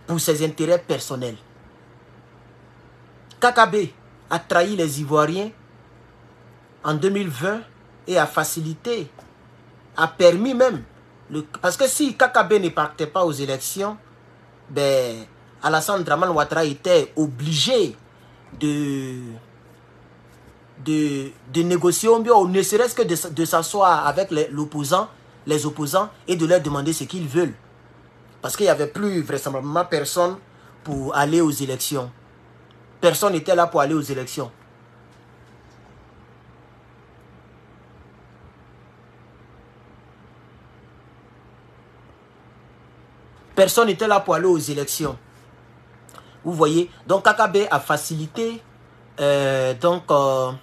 pour ses intérêts personnels. KKB a trahi les Ivoiriens en 2020 et a facilité, a permis même, parce que si KKB ne partait pas aux élections, ben, Alassane Dramane Ouattara était obligé de négocier, ou ne serait-ce que de s'asseoir avec les opposants et de leur demander ce qu'ils veulent. Parce qu'il n'y avait plus vraisemblablement personne pour aller aux élections. Personne n'était là pour aller aux élections. Personne n'était là pour aller aux élections. Vous voyez, donc KKB a facilité, KKB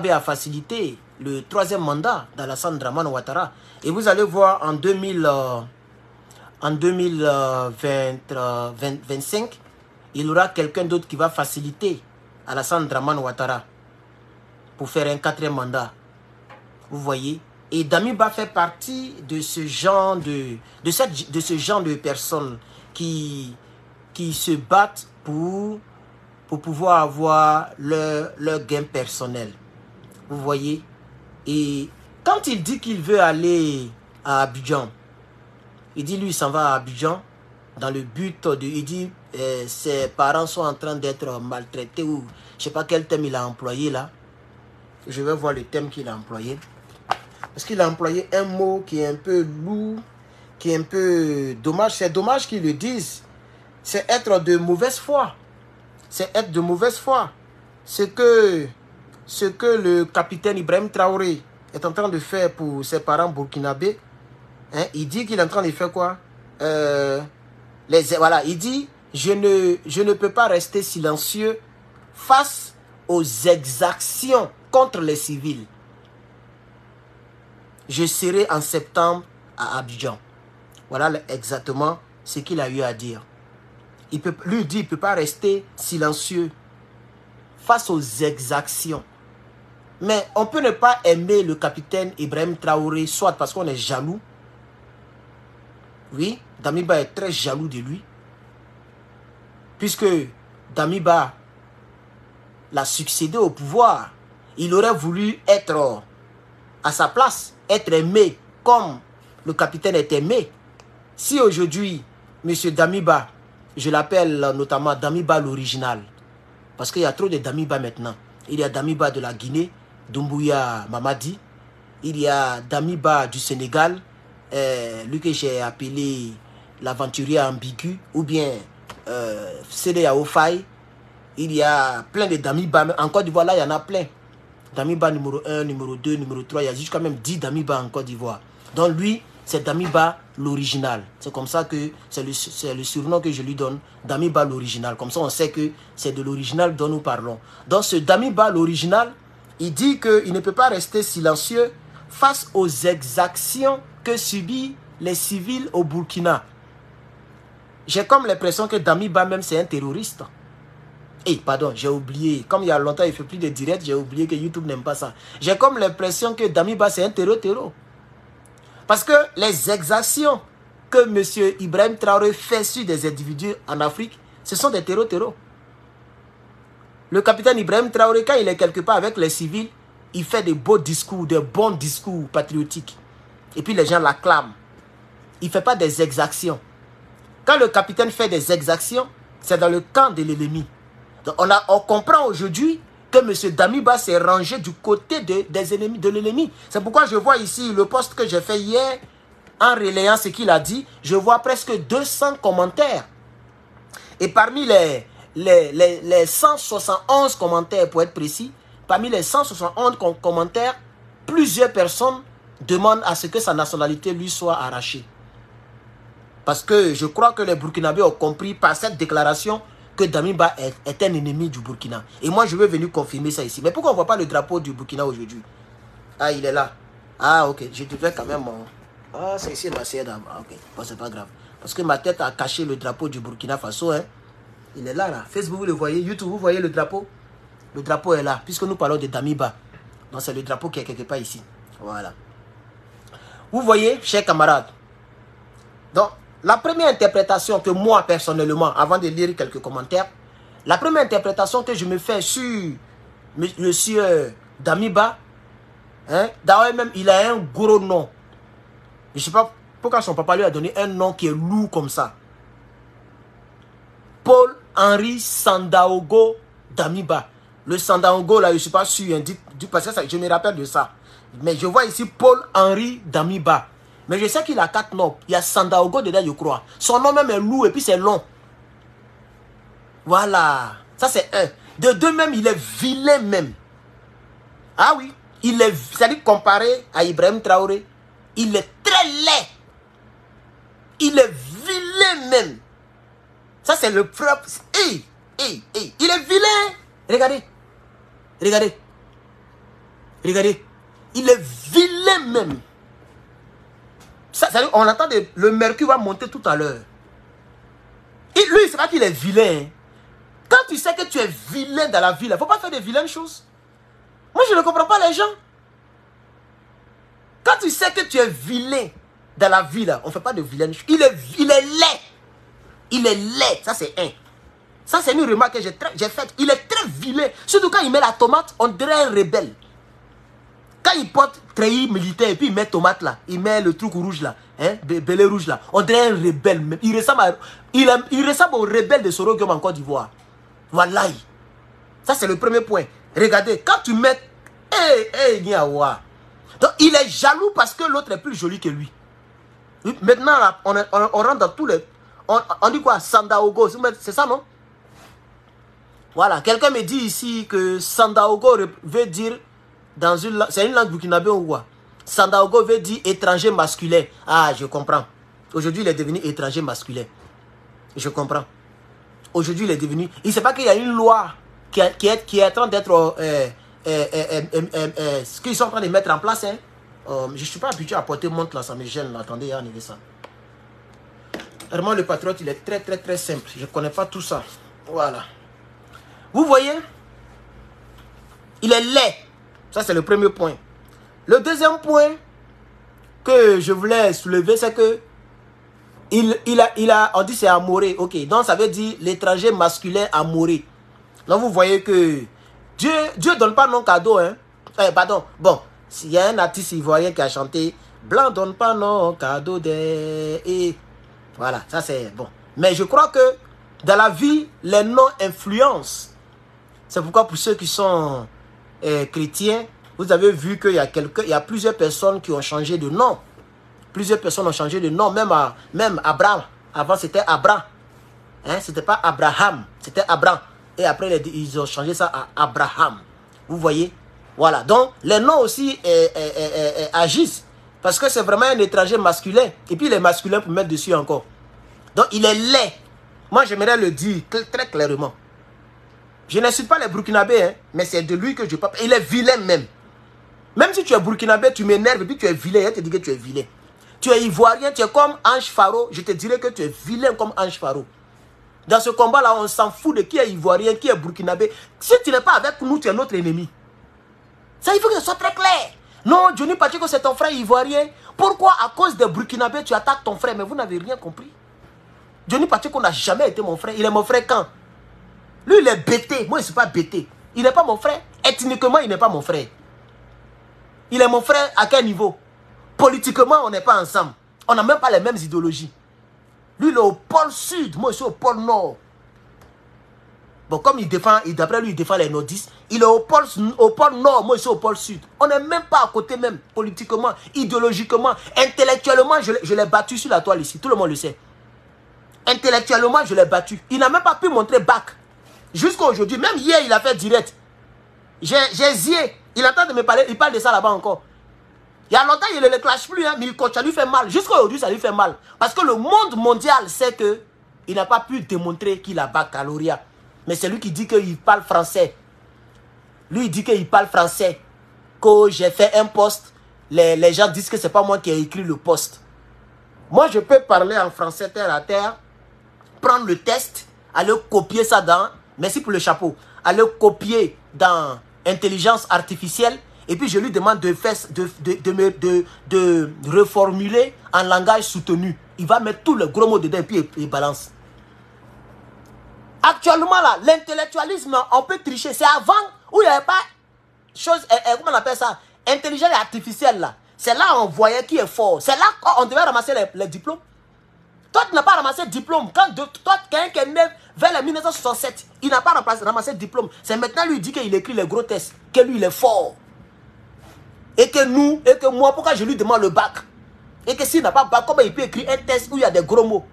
a facilité le troisième mandat d'Alassane Dramane Ouattara. Et vous allez voir en 2025, il y aura quelqu'un d'autre qui va faciliter Alassane Dramane Ouattara pour faire un quatrième mandat. Vous voyez? Et Damiba fait partie de ce genre de personnes qui se battent pour pouvoir avoir leur gain personnel. Vous voyez? Et quand il dit qu'il veut aller à Abidjan, il dit lui il s'en va à Abidjan dans le but de... Il dit ses parents sont en train d'être maltraités ou je ne sais pas quel thème il a employé là. Je vais voir le thème qu'il a employé. Parce qu'il a employé un mot qui est un peu lourd, qui est un peu dommage. C'est dommage qu'il le dise. C'est être de mauvaise foi. C'est être de mauvaise foi. Ce que le capitaine Ibrahim Traoré est en train de faire pour ses parents burkinabés, hein, il dit qu'il est en train de faire quoi? Voilà, il dit, je ne peux pas rester silencieux face aux exactions contre les civils. Je serai en septembre à Abidjan. Voilà exactement ce qu'il a eu à dire. Lui dit, il ne peut pas rester silencieux face aux exactions. Mais on peut ne pas aimer le capitaine Ibrahim Traoré, soit parce qu'on est jaloux. Oui, Damiba est très jaloux de lui. Puisque Damiba l'a succédé au pouvoir. Il aurait voulu être à sa place, être aimé comme le capitaine est aimé. Si aujourd'hui, M. Damiba, je l'appelle notamment Damiba l'original, parce qu'il y a trop de Damiba maintenant. Il y a Damiba de la Guinée, Doumbouya Mamadi. Il y a Damiba du Sénégal, lui que j'ai appelé l'aventurier ambigu, ou bien Sédé Yaofai. Il y a plein de Damiba. En Côte d'Ivoire, là, il y en a plein. Damiba numéro 1, numéro 2, numéro 3. Il y a jusqu'à même 10 Damiba en Côte d'Ivoire. Donc lui, c'est Damiba l'original. C'est comme ça que c'est le surnom que je lui donne. Damiba l'original. Comme ça, on sait que c'est de l'original dont nous parlons. Donc ce Damiba l'original, il dit qu'il ne peut pas rester silencieux face aux exactions que subissent les civils au Burkina. J'ai comme l'impression que Damiba même c'est un terroriste. Pardon, j'ai oublié. Comme il y a longtemps, il ne fait plus de direct, j'ai oublié que YouTube n'aime pas ça. J'ai comme l'impression que Damiba, c'est un terreau. Parce que les exactions que M. Ibrahim Traoré fait sur des individus en Afrique, ce sont des terreaux. Le capitaine Ibrahim Traoré, quand il est quelque part avec les civils, il fait de beaux discours, de bons discours patriotiques. Et puis les gens l'acclament. Il ne fait pas des exactions. Quand le capitaine fait des exactions, c'est dans le camp de l'ennemi. Donc on comprend aujourd'hui que M. Damiba s'est rangé du côté des ennemis, de l'ennemi. C'est pourquoi je vois ici le post que j'ai fait hier, en relayant ce qu'il a dit, je vois presque 200 commentaires. Et parmi les 171 commentaires, pour être précis, parmi les 171 commentaires, plusieurs personnes demandent à ce que sa nationalité lui soit arrachée. Parce que je crois que les Burkinabés ont compris par cette déclaration que Damiba est un ennemi du Burkina. Et moi, je veux venir confirmer ça ici. Mais pourquoi on ne voit pas le drapeau du Burkina aujourd'hui? Ah, il est là. Ah, ok. Je devais quand même... Ah, c'est ici, ma sœur. Ah, ok. Bon, c'est pas grave. Parce que ma tête a caché le drapeau du Burkina Faso. Hein. Il est là, là. Facebook, vous le voyez. YouTube, vous voyez le drapeau? Le drapeau est là. Puisque nous parlons de Damiba. Donc, c'est le drapeau qui est quelque part ici. Voilà. Vous voyez, chers camarades. Donc, la première interprétation que moi, personnellement, avant de lire quelques commentaires, la première interprétation que je me fais sur monsieur Damiba, hein, d'ailleurs même, il a un gros nom. Je ne sais pas pourquoi son papa lui a donné un nom qui est lourd comme ça. Paul-Henri Sandaogo Damiba. Le Sandaogo, là, je ne suis pas sûr, hein, parce que je me rappelle de ça. Mais je vois ici Paul-Henri Damiba. Mais je sais qu'il a 4 noms. Il y a Sandaogo dedans, je crois. Son nom même est lourd et puis c'est long. Voilà. Ça, c'est un. De deux même, il est vilain même. Ah oui. Il est, c'est-à-dire comparé à Ibrahim Traoré, il est très laid. Il est vilain même. Ça, c'est le propre. Il est vilain. Regardez. Regardez. Regardez. Il est vilain même. Ça, on entend le mercure va monter tout à l'heure. Lui, c'est pas qu'il est vilain. Quand tu sais que tu es vilain dans la vie, il ne faut pas faire de vilaines choses. Moi, je ne comprends pas les gens. Quand tu sais que tu es vilain dans la vie, là, on ne fait pas de vilaines choses. Il est laid. Il est laid. Ça, c'est un. Ça, c'est une remarque que j'ai faite. Il est très vilain. Surtout quand il met la tomate, on dirait un rebelle. Quand il porte treillis militaire et puis il met tomate là, il met le truc rouge là, hein, belé rouge là, on dirait un rebelle. Il ressemble au rebelle de Sorogum en Côte d'Ivoire. Voilà. Ça, c'est le premier point. Regardez, quand tu mets... Donc, il est jaloux parce que l'autre est plus joli que lui. Maintenant, là, on rentre dans tous les... On dit quoi? Sandaogo, c'est ça, non? Voilà. Quelqu'un me dit ici que Sandaogo veut dire... C'est une langue burkinabé ou quoi? Sandaogo veut dire étranger masculin. Ah, je comprends. Aujourd'hui, il est devenu étranger masculin. Je comprends. Aujourd'hui, il est devenu... Il ne sait pas qu'il y a une loi qui est en train d'être... ce qu'ils sont en train de mettre en place. Hein. Je ne suis pas habitué à porter montre là, ça me gêne. Là. Attendez, regardez ça. Vraiment, le patriote, il est très simple. Je ne connais pas tout ça. Voilà. Vous voyez? Il est laid. Ça, c'est le premier point. Le deuxième point que je voulais soulever, c'est que on dit c'est amouré. Ok, donc ça veut dire l'étranger masculin amouré. Donc vous voyez que Dieu ne donne pas non cadeau. Hein. Pardon. Bon, s'il y a un artiste ivoirien qui a chanté Blanc donne pas non cadeau et voilà, ça c'est bon. Mais je crois que dans la vie, les noms influencent. C'est pourquoi pour ceux qui sont chrétiens, vous avez vu qu'il y a plusieurs personnes qui ont changé de nom. Plusieurs personnes ont changé de nom, même Abraham. Avant c'était Abraham. Hein, c'était pas Abraham, c'était Abraham. Et après ils ont changé ça à Abraham. Vous voyez? Voilà. Donc les noms aussi agissent. Parce que c'est vraiment un étranger masculin. Et puis les masculins pour mettre dessus encore. Donc il est laid. Moi j'aimerais le dire très clairement. Je n'insulte pas les Burkinabés, hein, mais c'est de lui que je parle. Il est vilain même. Même si tu es Burkinabé, tu m'énerves et puis tu es vilain. Je te dis que tu es vilain. Tu es ivoirien, tu es comme Ange Faro. Je te dirais que tu es vilain comme Ange Faro. Dans ce combat-là, on s'en fout de qui est ivoirien, qui est Burkinabé. Si tu n'es pas avec nous, tu es notre ennemi. Ça, il faut que ce soit très clair. Non, Johnny Pacheco, c'est ton frère ivoirien. Pourquoi, à cause des Burkinabés, tu attaques ton frère? Mais vous n'avez rien compris. Johnny Pacheco n'a jamais été mon frère. Il est mon frère quand? Lui, il est bêté. Moi, je ne suis pas bêté. Il n'est pas mon frère. Ethniquement, il n'est pas mon frère. Il est mon frère à quel niveau? Politiquement, on n'est pas ensemble. On n'a même pas les mêmes idéologies. Lui, il est au pôle sud. Moi, je suis au pôle nord. Bon, comme d'après lui, il défend les nordistes. Il est au pôle nord. Moi, je suis au pôle sud. On n'est même pas à côté même. Politiquement, idéologiquement, intellectuellement, je l'ai battu sur la toile ici. Tout le monde le sait. Intellectuellement, je l'ai battu. Il n'a même pas pu montrer bac. Jusqu'à aujourd'hui. Même hier, il a fait direct. J'ai zié. Il attend de me parler. Il parle de ça là-bas encore. Il y a longtemps, il ne le clash plus, hein, mais ça lui fait mal. Jusqu'à aujourd'hui, ça lui fait mal. Parce que le monde mondial sait qu'il n'a pas pu démontrer qu'il a baccalauréat. Mais c'est lui qui dit qu'il parle français. Lui, il dit qu'il parle français. Que j'ai fait un post. Les gens disent que ce n'est pas moi qui ai écrit le post. Moi, je peux parler en français terre à terre. Prendre le test. Aller copier ça dans... Merci pour le chapeau. Aller copier dans intelligence artificielle. Et puis je lui demande de reformuler en langage soutenu. il va mettre tout le gros mot dedans et puis il balance. Actuellement, là, l'intellectualisme, on peut tricher. C'est avant où il n'y avait pas chose, comment on appelle ça, intelligence artificielle, là. C'est là on voyait qui est fort. C'est là qu'on devait ramasser les diplômes. Toi, tu n'as pas ramassé le diplôme. Quand toi, quelqu'un qui est né vers les 1967, il n'a pas ramassé le diplôme. C'est maintenant lui dit qu'il écrit les gros tests, que lui, il est fort. Et que nous, et que moi, pourquoi je lui demande le bac? Et que s'il n'a pas de bac, comment il peut écrire un test où il y a des gros mots?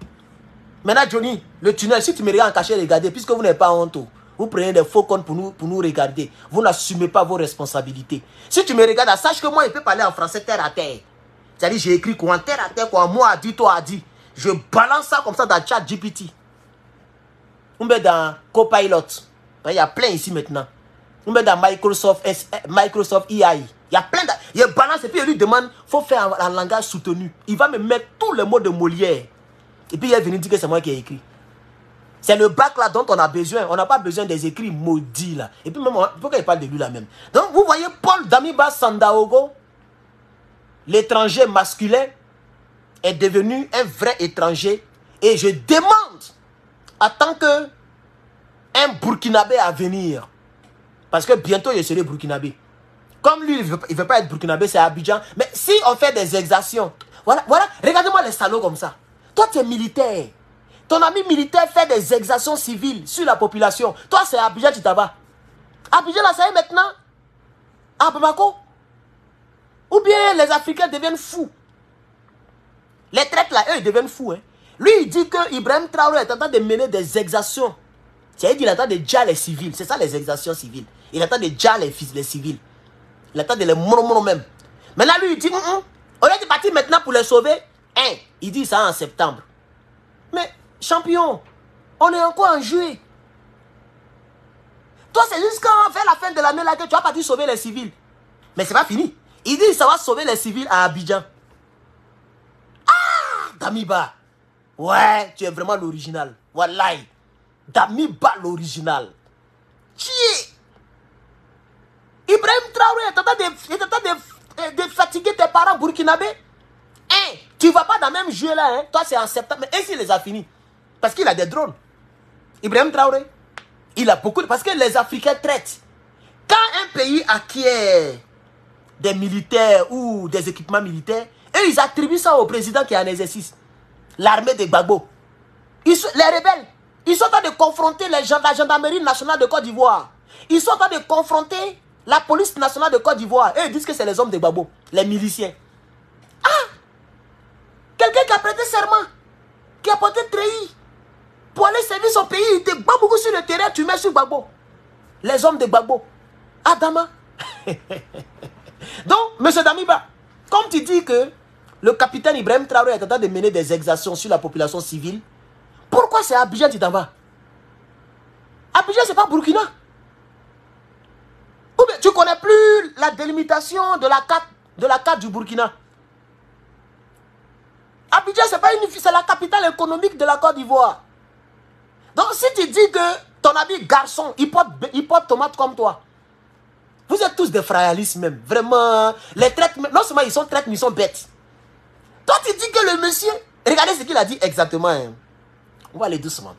Maintenant, Johnny, le tunnel, si tu me regardes en cachet, regardez, puisque vous n'avez pas honte, vous prenez des faux comptes pour nous regarder. Vous n'assumez pas vos responsabilités. Si tu me regardes, sache que moi, il peut parler en français terre à terre. C'est-à-dire, j'ai écrit quoi, terre à terre, quoi, moi a dit, toi a dit. Je balance ça comme ça dans ChatGPT. On met dans Copilot. Il y a plein ici maintenant. On met dans Microsoft EI. Il y a plein de... Il balance et puis il lui demande, il faut faire un langage soutenu. Il va me mettre tous les mots de Molière. Et puis il est venu dire que c'est moi qui ai écrit. C'est le bac là dont on a besoin. On n'a pas besoin des écrits maudits là. Et puis même, pourquoi il parle de lui là même? Donc vous voyez Paul Damiba Sandaogo, l'étranger masculin, est devenu un vrai étranger. Et je demande, en tant que un Burkinabé à venir, parce que bientôt je serai Burkinabé. Comme lui, il ne veut pas être Burkinabé, c'est Abidjan. Mais si on fait des exactions, voilà, regardez-moi les salauds comme ça. Toi, tu es militaire. Ton ami militaire fait des exactions civiles sur la population. Toi, c'est Abidjan, tu t'en vas. Abidjan, là, ça y est maintenant. À Bamako. Ou bien les Africains deviennent fous. Les traites, là, eux, ils deviennent fous. Hein. Lui, il dit que Ibrahim Traoré est en train de mener des exactions. C'est-à-dire qu'il est en train de déjà les civils. C'est ça, les exactions civiles. Il est en train de déjà les civils. Il est en train de les mono même. Maintenant, lui, il dit, on est parti maintenant pour les sauver. Hein, il dit ça en septembre. Mais, champion, on est encore en juillet. Toi, c'est jusqu'à faire la fin de l'année là que tu vas partir sauver les civils. Mais c'est pas fini. Il dit ça va sauver les civils à Abidjan. Ah, Damiba. Ouais, tu es vraiment l'original. Wallahi. Damiba l'original. Chier. Ibrahim Traoré est en train de fatiguer tes parents burkinabés. Hein, tu ne vas pas dans le même jeu là. Hein. Toi, c'est en septembre. Mais ainsi, il les a finis. Parce qu'il a des drones. Ibrahim Traoré, il a beaucoup de... Parce que les Africains traitent. Quand un pays acquiert des militaires ou des équipements militaires, eux, ils attribuent ça au président qui est en exercice. L'armée de Gbagbo. Les rebelles, ils sont en train de confronter la gendarmerie nationale de Côte d'Ivoire. Ils sont en train de confronter la police nationale de Côte d'Ivoire. Et ils disent que c'est les hommes de Gbagbo, les miliciens. Ah! Quelqu'un qui a prêté serment, qui a porté treillis pour aller servir son pays, il te bat beaucoup sur le terrain, tu mets sur Gbagbo. Les hommes de Gbagbo. Adama. Donc, M. Damiba, comme tu dis que le capitaine Ibrahim Traoré est en train de mener des exactions sur la population civile, pourquoi c'est Abidjan tu t'en vas? Abidjan, c'est pas Burkina. Ou bien, tu connais plus la délimitation de la carte du Burkina. Abidjan, c'est la capitale économique de la Côte d'Ivoire. Donc, si tu dis que ton ami garçon, il porte tomate comme toi, vous êtes tous des frayalistes même. Vraiment, les traites, non seulement ils sont traites, mais ils sont bêtes. Toi, tu dis que le monsieur, regardez ce qu'il a dit exactement. Hein. On va aller doucement.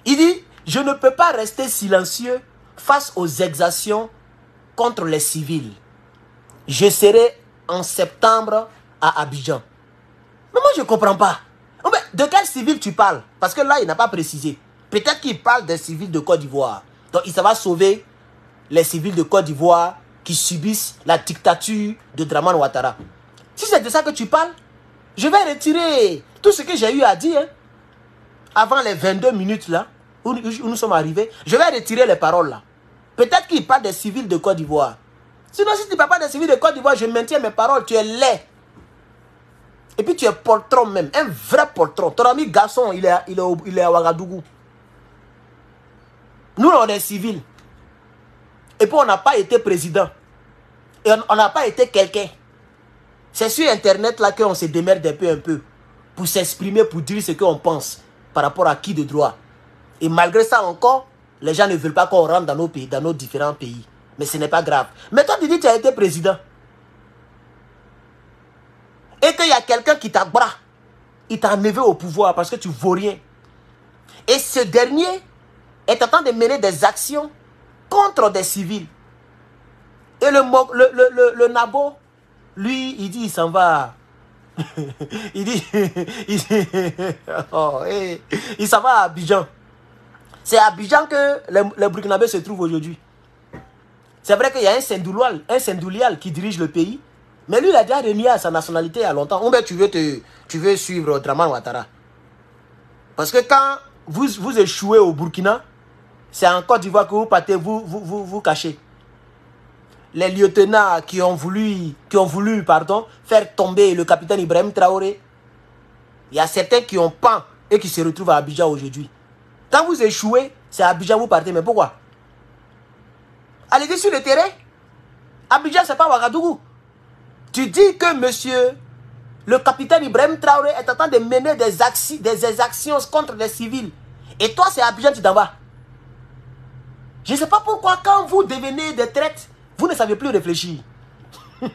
Il dit, je ne peux pas rester silencieux face aux exactions contre les civils. Je serai en septembre à Abidjan. Mais moi, je ne comprends pas. De quel civil tu parles? Parce que là, il n'a pas précisé. Peut-être qu'il parle des civils de Côte d'Ivoire. Donc, il va sauver les civils de Côte d'Ivoire qui subissent la dictature de Dramane Ouattara. Si c'est de ça que tu parles, je vais retirer tout ce que j'ai eu à dire. Hein. Avant les 22 minutes là, où nous sommes arrivés, je vais retirer les paroles là. Peut-être qu'il parle des civils de Côte d'Ivoire. Sinon, si tu ne parles pas des civils de Côte d'Ivoire, je maintiens mes paroles. Tu es laid. Et puis tu es poltron même. Un vrai poltron. Ton ami garçon, il est à Ouagadougou. Nous, on est civils. Et puis on n'a pas été président. Et on n'a pas été quelqu'un. C'est sur Internet là qu'on se démerde un peu. Pour s'exprimer, pour dire ce qu'on pense. Par rapport à qui de droit. Et malgré ça encore, les gens ne veulent pas qu'on rentre dans nos pays, dans nos différents pays. Mais ce n'est pas grave. Mais toi, tu dis que tu as été président. Et qu'il y a quelqu'un qui t'abra. il t'a enlevé au pouvoir parce que tu ne vaux rien. Et ce dernier est en train de mener des actions contre des civils. Et le Nabo, lui, il dit, il s'en va. il dit, il s'en va à Abidjan. C'est à Abidjan que les Burkinabés se trouvent aujourd'hui. C'est vrai qu'il y a un Sendoulial qui dirige le pays, mais lui, il a déjà remis à sa nationalité il y a longtemps. Ou bien tu veux suivre Draman Ouattara. Parce que quand vous échouez au Burkina, c'est en Côte d'Ivoire que vous partez, vous cachez. Les lieutenants qui ont voulu faire tomber le capitaine Ibrahim Traoré, il y a certains qui ont peint et qui se retrouvent à Abidjan aujourd'hui. Quand vous échouez, c'est à Abidjan que vous partez. Mais pourquoi? Allez-y sur le terrain. Abidjan, c'est pas Ouagadougou. Tu dis que monsieur, le capitaine Ibrahim Traoré est en train de mener des actions contre les civils. Et toi, c'est à Abidjan, tu t'en vas. Je ne sais pas pourquoi, quand vous devenez des traites, vous ne savez plus réfléchir. Quand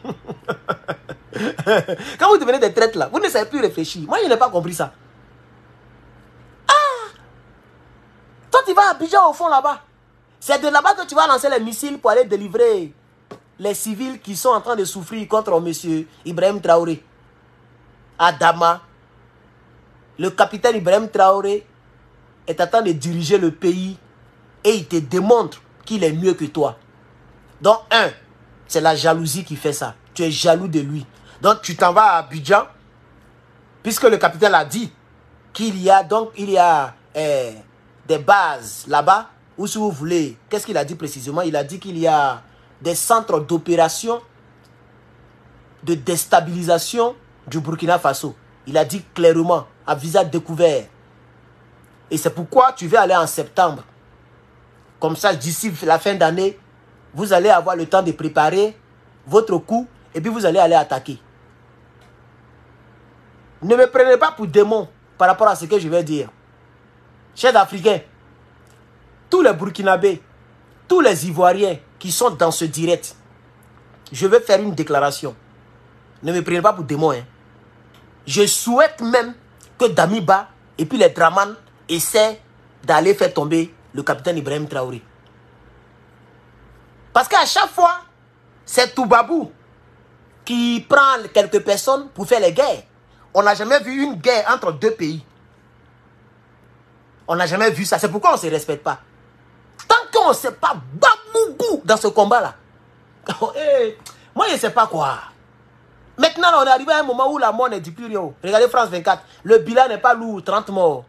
vous devenez des traites là, vous ne savez plus réfléchir. Moi, je n'ai pas compris ça. Ah! Toi, tu vas à Abidjan au fond là-bas. C'est de là-bas que tu vas lancer les missiles pour aller délivrer les civils qui sont en train de souffrir contre M. Ibrahim Traoré. Adama, le capitaine Ibrahim Traoré est en train de diriger le pays et il te démontre qu'il est mieux que toi. Donc, c'est la jalousie qui fait ça. Tu es jaloux de lui. Donc, tu t'en vas à Abidjan, puisque le capitaine a dit qu'il y a des bases là-bas, ou si vous voulez, qu'est-ce qu'il a dit précisément? Il a dit qu'il y a des centres d'opération de déstabilisation du Burkina Faso. Il a dit clairement, à visage découvert. Et c'est pourquoi tu veux aller en septembre. Comme ça, d'ici la fin d'année, vous allez avoir le temps de préparer votre coup et puis vous allez aller attaquer. Ne me prenez pas pour démon par rapport à ce que je vais dire. Chers Africains, tous les Burkinabés, tous les Ivoiriens qui sont dans ce direct, je vais faire une déclaration. Ne me prenez pas pour démon. Je souhaite même que Damiba et puis les Draman essaient d'aller faire tomber le capitaine Ibrahim Traoré. Parce qu'à chaque fois, c'est Toubabou qui prend quelques personnes pour faire les guerres. On n'a jamais vu une guerre entre deux pays. On n'a jamais vu ça. C'est pourquoi on ne se respecte pas. Tant qu'on ne sait pas Babougou dans ce combat-là. Moi, je ne sais pas quoi. Maintenant, on est arrivé à un moment où la mort ne dit plus rien. Regardez France 24. Le bilan n'est pas lourd, 30 morts.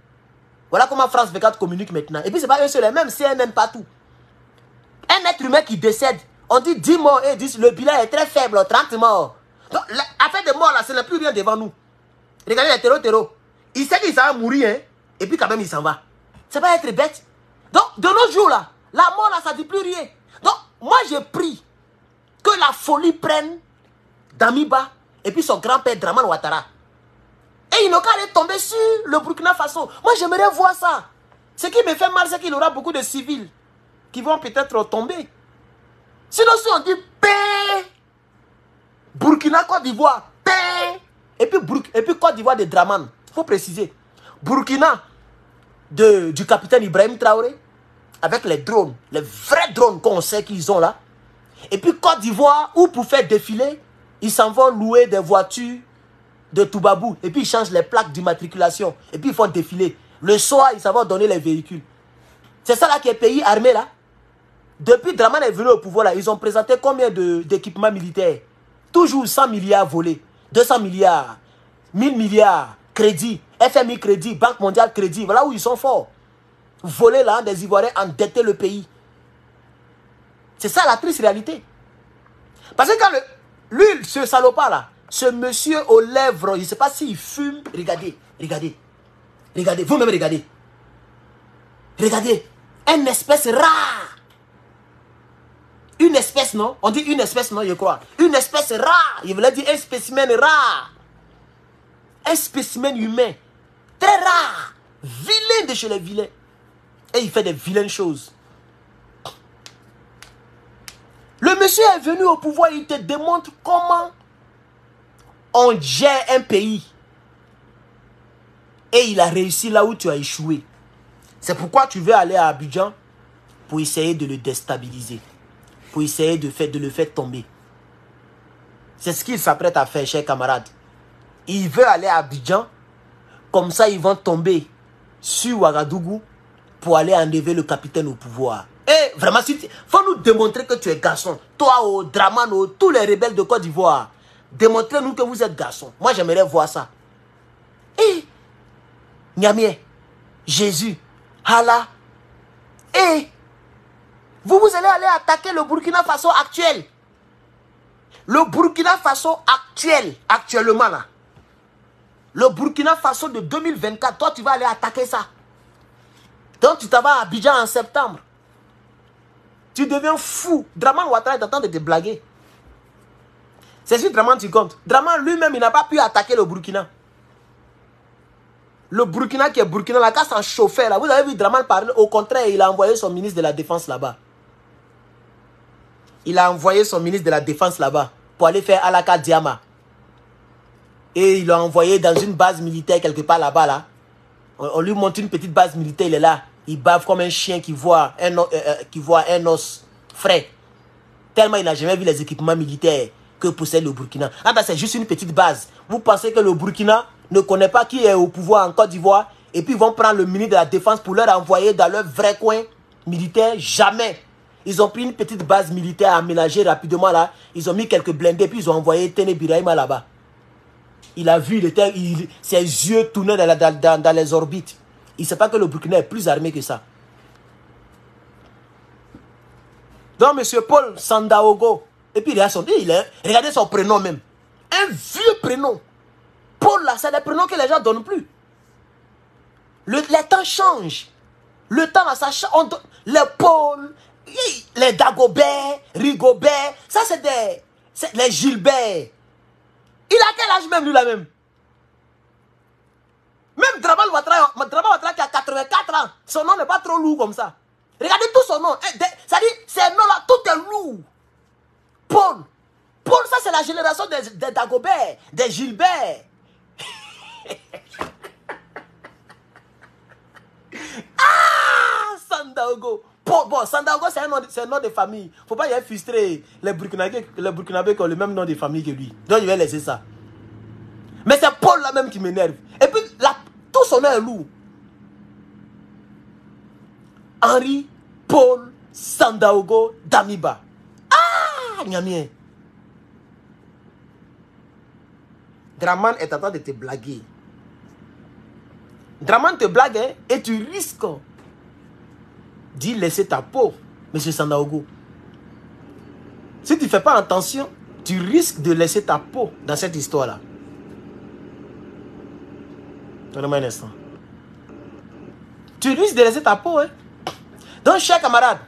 Voilà comment France 24 communique maintenant. Et puis, ce n'est pas eux seuls, même CNN partout. Un être humain qui décède, on dit 10 morts et 10, le bilan est très faible, 30 morts. Donc, l'affaire de mort là, ce n'est plus rien devant nous. Regardez les terreaux. Il sait qu'il va mourir, hein, et puis quand même il s'en va. Ça va être bête. Donc, de nos jours là, la mort là, ça ne dit plus rien. Donc, moi j'ai pris que la folie prenne Damiba et puis son grand-père Draman Ouattara. Et il n'a qu'à aller tomber sur le Burkina Faso. Moi j'aimerais voir ça. Ce qui me fait mal, c'est qu'il y aura beaucoup de civils qui vont peut-être tomber. Sinon, si on dit paix, Burkina, Côte d'Ivoire, paix, et puis Côte d'Ivoire de Draman, il faut préciser. Burkina, du capitaine Ibrahim Traoré, avec les drones, les vrais drones qu'on sait qu'ils ont là. Et puis Côte d'Ivoire, où pour faire défiler, ils s'en vont louer des voitures de Toubabou. Et puis ils changent les plaques d'immatriculation. Et puis ils font défiler. Le soir, ils s'en vont donner les véhicules. C'est ça là qui est pays armé là. Depuis Draman est venu au pouvoir là, ils ont présenté combien d'équipements militaires? Toujours 100 milliards volés, 200 milliards, 1000 milliards, crédit, FMI crédit, Banque mondiale crédit. Voilà où ils sont forts. Voler là, des Ivoiriens, endetter le pays. C'est ça la triste réalité. Parce que quand lui, ce salopard là, ce monsieur aux lèvres, je ne sais pas s'il fume. Regardez, regardez. Regardez, vous-même regardez. Regardez, une espèce rare. Une espèce, non? On dit une espèce, non, je crois. Une espèce rare. Je voulais dire un spécimen rare. Un spécimen humain. Très rare. Vilain de chez les vilains. Et il fait des vilaines choses. Le monsieur est venu au pouvoir, il te démontre comment on gère un pays. Et il a réussi là où tu as échoué. C'est pourquoi tu veux aller à Abidjan pour essayer de le déstabiliser. Pour essayer de le faire tomber. C'est ce qu'il s'apprête à faire, chers camarades. Il veut aller à Abidjan. Comme ça, ils vont tomber sur Ouagadougou pour aller enlever le capitaine au pouvoir. Et vraiment, il faut nous démontrer que tu es garçon. Toi, au Dramane, tous les rebelles de Côte d'Ivoire. Démontrez-nous que vous êtes garçon. Moi, j'aimerais voir ça. Et Niamey, Jésus, Allah. Et vous allez aller attaquer le Burkina Faso actuel. Le Burkina Faso actuel, actuellement là. Le Burkina Faso de 2024, toi tu vas aller attaquer ça. Donc tu t'en vas à Abidjan en septembre. Tu deviens fou. Dramane Ouattara est en train de te blaguer. C'est sur Dramane tu comptes. Dramane lui-même, il n'a pas pu attaquer le Burkina. Le Burkina qui est Burkina, la casse en chauffeur là. Vous avez vu Dramane parler. Au contraire, il a envoyé son ministre de la Défense là-bas. Il a envoyé son ministre de la Défense là-bas pour aller faire Alaka Diama. Et il l'a envoyé dans une base militaire quelque part là-bas là. On lui montre une petite base militaire, il est là. Il bave comme un chien qui voit un os frais. Tellement il n'a jamais vu les équipements militaires que possède le Burkina. Ah ben c'est juste une petite base. Vous pensez que le Burkina ne connaît pas qui est au pouvoir en Côte d'Ivoire et puis ils vont prendre le ministre de la Défense pour leur envoyer dans leur vrai coin militaire? Jamais. Ils ont pris une petite base militaire aménagée rapidement là. Ils ont mis quelques blindés puis ils ont envoyé Tene Birahima là-bas. Il a vu, ses yeux tournaient dans les orbites. Il ne sait pas que le Burkina est plus armé que ça. Donc, M. Paul Sandaogo, et puis regardez son prénom même. Un vieux prénom. Paul, là, c'est des prénoms que les gens ne donnent plus. Les temps changent. Le temps, là, ça change. Les Paul, les Dagobert, Rigobert, ça, c'est les Gilbert. Il a quel âge même, lui, là même? Même Dramane Ouattara qui a 84 ans, son nom n'est pas trop lourd comme ça. Regardez tout son nom. Ça dit, ces noms-là, tout est lourd. Paul. Paul, ça, c'est la génération des Dagobert, des Gilbert. Ah, Sandaogo. Bon, Sandaogo, c'est un nom de famille. Il ne faut pas y frustrer les Burkinabés qui ont le même nom de famille que lui. Donc, je vais laisser ça. Mais c'est Paul là même qui m'énerve. Et puis, tout son nom est lourd. Henri, Paul, Sandaogo, Damiba. Ah, Niamey. Dramane est en train de te blaguer. Dramane te blague, hein, et tu risques d'y laisser ta peau, M. Sandaogo. Si tu ne fais pas attention, tu risques de laisser ta peau dans cette histoire-là. Donnez-moi un instant. Tu risques de laisser ta peau, hein. Donc, chers camarades,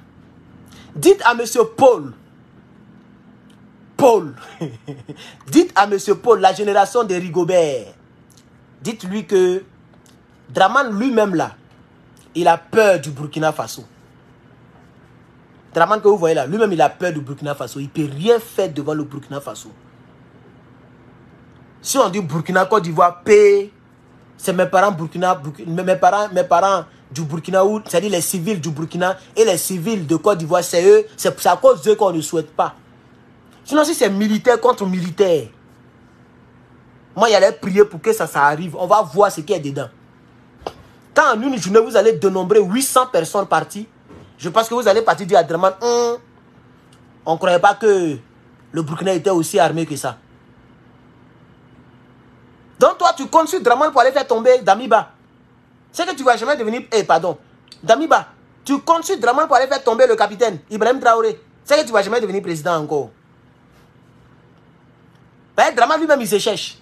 dites à M. Paul, dites à M. Paul, la génération de Rigobert, dites-lui que Dramane lui-même là, il a peur du Burkina Faso. Dramane que vous voyez là, lui-même il a peur du Burkina Faso. Il ne peut rien faire devant le Burkina Faso. Si on dit Burkina, Côte d'Ivoire, paix, c'est mes parents mes parents du Burkina, c'est-à-dire les civils du Burkina et les civils de Côte d'Ivoire, c'est eux, c'est à cause d'eux qu'on ne souhaite pas. Sinon, si c'est militaire contre militaire, moi, il allait prier pour que ça arrive. On va voir ce qu'il y a dedans. Quand en une journée, vous allez dénombrer 800 personnes parties, je pense que vous allez partir dire à Dramane, on ne croyait pas que le Burkina était aussi armé que ça. Donc toi, tu comptes sur Dramane pour aller faire tomber Damiba. C'est que tu ne vas jamais devenir... Damiba, tu comptes sur Dramane pour aller faire tomber le capitaine Ibrahim Traoré. C'est que tu ne vas jamais devenir président encore. Ben, Dramane lui-même, il se cherche.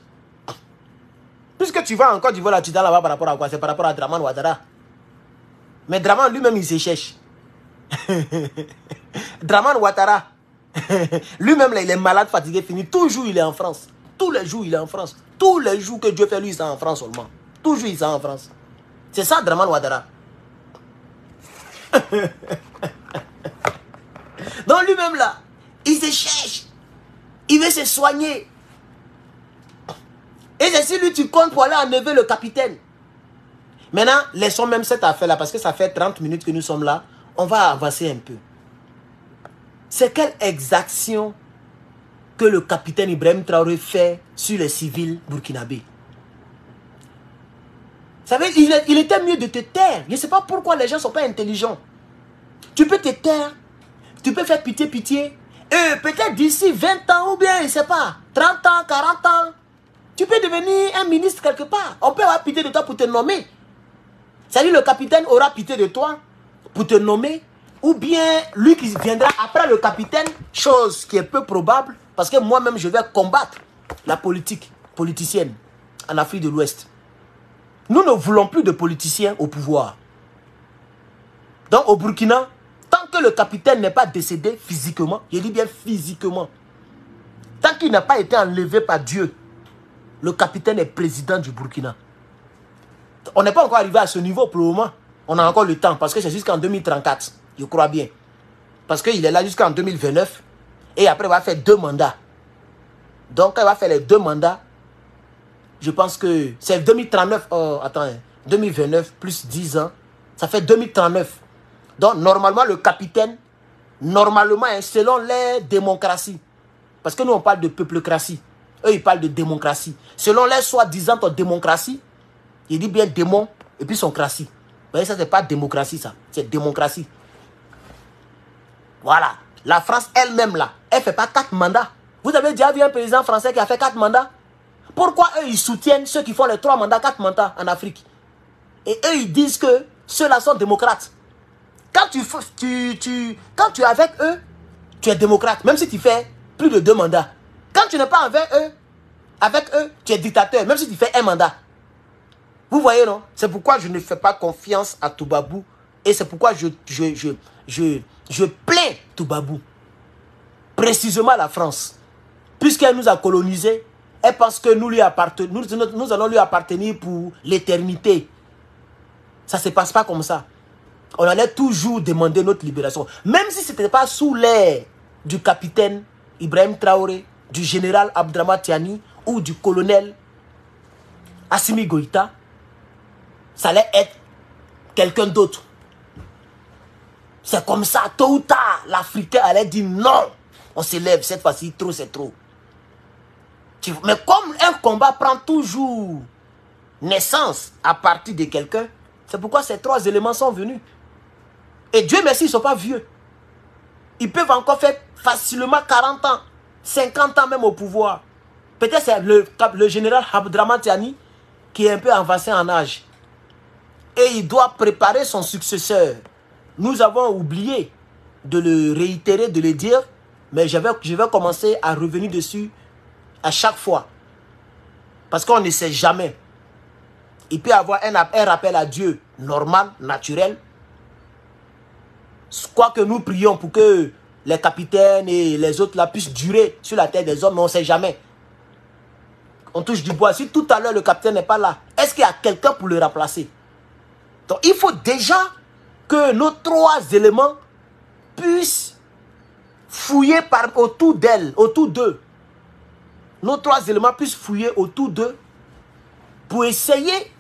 Puisque tu vas encore du vol là-bas par rapport à quoi? C'est par rapport à Dramane Ouattara. Mais Dramane lui-même, il se cherche. Dramane Ouattara. Lui-même, il est malade, fatigué, fini. Toujours, il est en France. Tous les jours, il est en France. Tous les jours que Dieu fait, lui, il est en France seulement. Toujours, il est en France. C'est ça, Dramane Ouattara. Donc, lui-même, là, il se cherche. Il veut se soigner. Et c'est si lui, tu comptes pour aller enlever le capitaine. Maintenant, laissons même cette affaire-là, parce que ça fait 30 minutes que nous sommes là. On va avancer un peu. C'est quelle exaction que le capitaine Ibrahim Traoré fait sur les civils burkinabés? Vous savez, il était mieux de te taire. Je ne sais pas pourquoi les gens ne sont pas intelligents. Tu peux te taire, tu peux faire pitié. Et peut-être d'ici 20 ans ou bien, je ne sais pas, 30 ans, 40 ans, tu peux devenir un ministre quelque part. On peut avoir pitié de toi pour te nommer. C'est-à-dire le capitaine aura pitié de toi pour te nommer. Ou bien lui qui viendra après le capitaine, chose qui est peu probable, parce que moi-même je vais combattre la politique politicienne en Afrique de l'Ouest. Nous ne voulons plus de politiciens au pouvoir. Donc au Burkina, tant que le capitaine n'est pas décédé physiquement, je dis bien physiquement, tant qu'il n'a pas été enlevé par Dieu, le capitaine est président du Burkina. On n'est pas encore arrivé à ce niveau pour le moment. On a encore le temps, parce que c'est jusqu'en 2034. Je crois bien. Parce qu'il est là jusqu'en 2029. Et après, il va faire 2 mandats. Donc, quand il va faire les 2 mandats, je pense que c'est 2039. Oh, attends, 2029 plus 10 ans. Ça fait 2039. Donc, normalement, le capitaine, normalement, selon les démocraties, parce que nous, on parle de peuplocratie. Eux, ils parlent de démocratie. Selon les soi-disant démocratie, il dit bien démon et puis son cratie. Vous voyez, ça, c'est pas démocratie, ça. C'est démocratie. Voilà. La France elle-même, là, elle ne fait pas 4 mandats. Vous avez déjà vu un président français qui a fait 4 mandats? Pourquoi eux, ils soutiennent ceux qui font les 3 mandats, 4 mandats en Afrique? Et eux, ils disent que ceux-là sont démocrates. Quand quand tu es avec eux, tu es démocrate. Même si tu fais plus de 2 mandats. Quand tu n'es pas avec eux, tu es dictateur. Même si tu fais 1 mandat. Vous voyez, non? C'est pourquoi je ne fais pas confiance à Toubabou. Et c'est pourquoi je plains Toubabou. Précisément la France. Puisqu'elle nous a colonisés, elle pense que nous allons lui appartenir pour l'éternité. Ça ne se passe pas comme ça. On allait toujours demander notre libération. Même si ce n'était pas sous l'air du capitaine Ibrahim Traoré, du général Abdrama Tiani ou du colonel Assimi Goïta, ça allait être quelqu'un d'autre. C'est comme ça, tôt ou tard, l'Africain allait dire non. On s'élève, cette fois-ci, trop c'est trop. Mais comme un combat prend toujours naissance à partir de quelqu'un, c'est pourquoi ces 3 éléments sont venus. Et Dieu merci, ils ne sont pas vieux. Ils peuvent encore faire facilement 40 ans, 50 ans même au pouvoir. Peut-être c'est le général Abdrama Tiani qui est un peu avancé en âge. Et il doit préparer son successeur. Nous avons oublié de le réitérer, de le dire, mais je vais commencer à revenir dessus à chaque fois. Parce qu'on ne sait jamais. Il peut y avoir un rappel à Dieu normal, naturel. Quoique nous prions pour que les capitaines et les autres là puissent durer sur la terre des hommes, mais on ne sait jamais. On touche du bois. Si tout à l'heure le capitaine n'est pas là, est-ce qu'il y a quelqu'un pour le remplacer? Donc il faut déjà que nos 3 éléments puissent fouiller autour d'elle, autour d'eux. Nos 3 éléments puissent fouiller autour d'eux pour essayer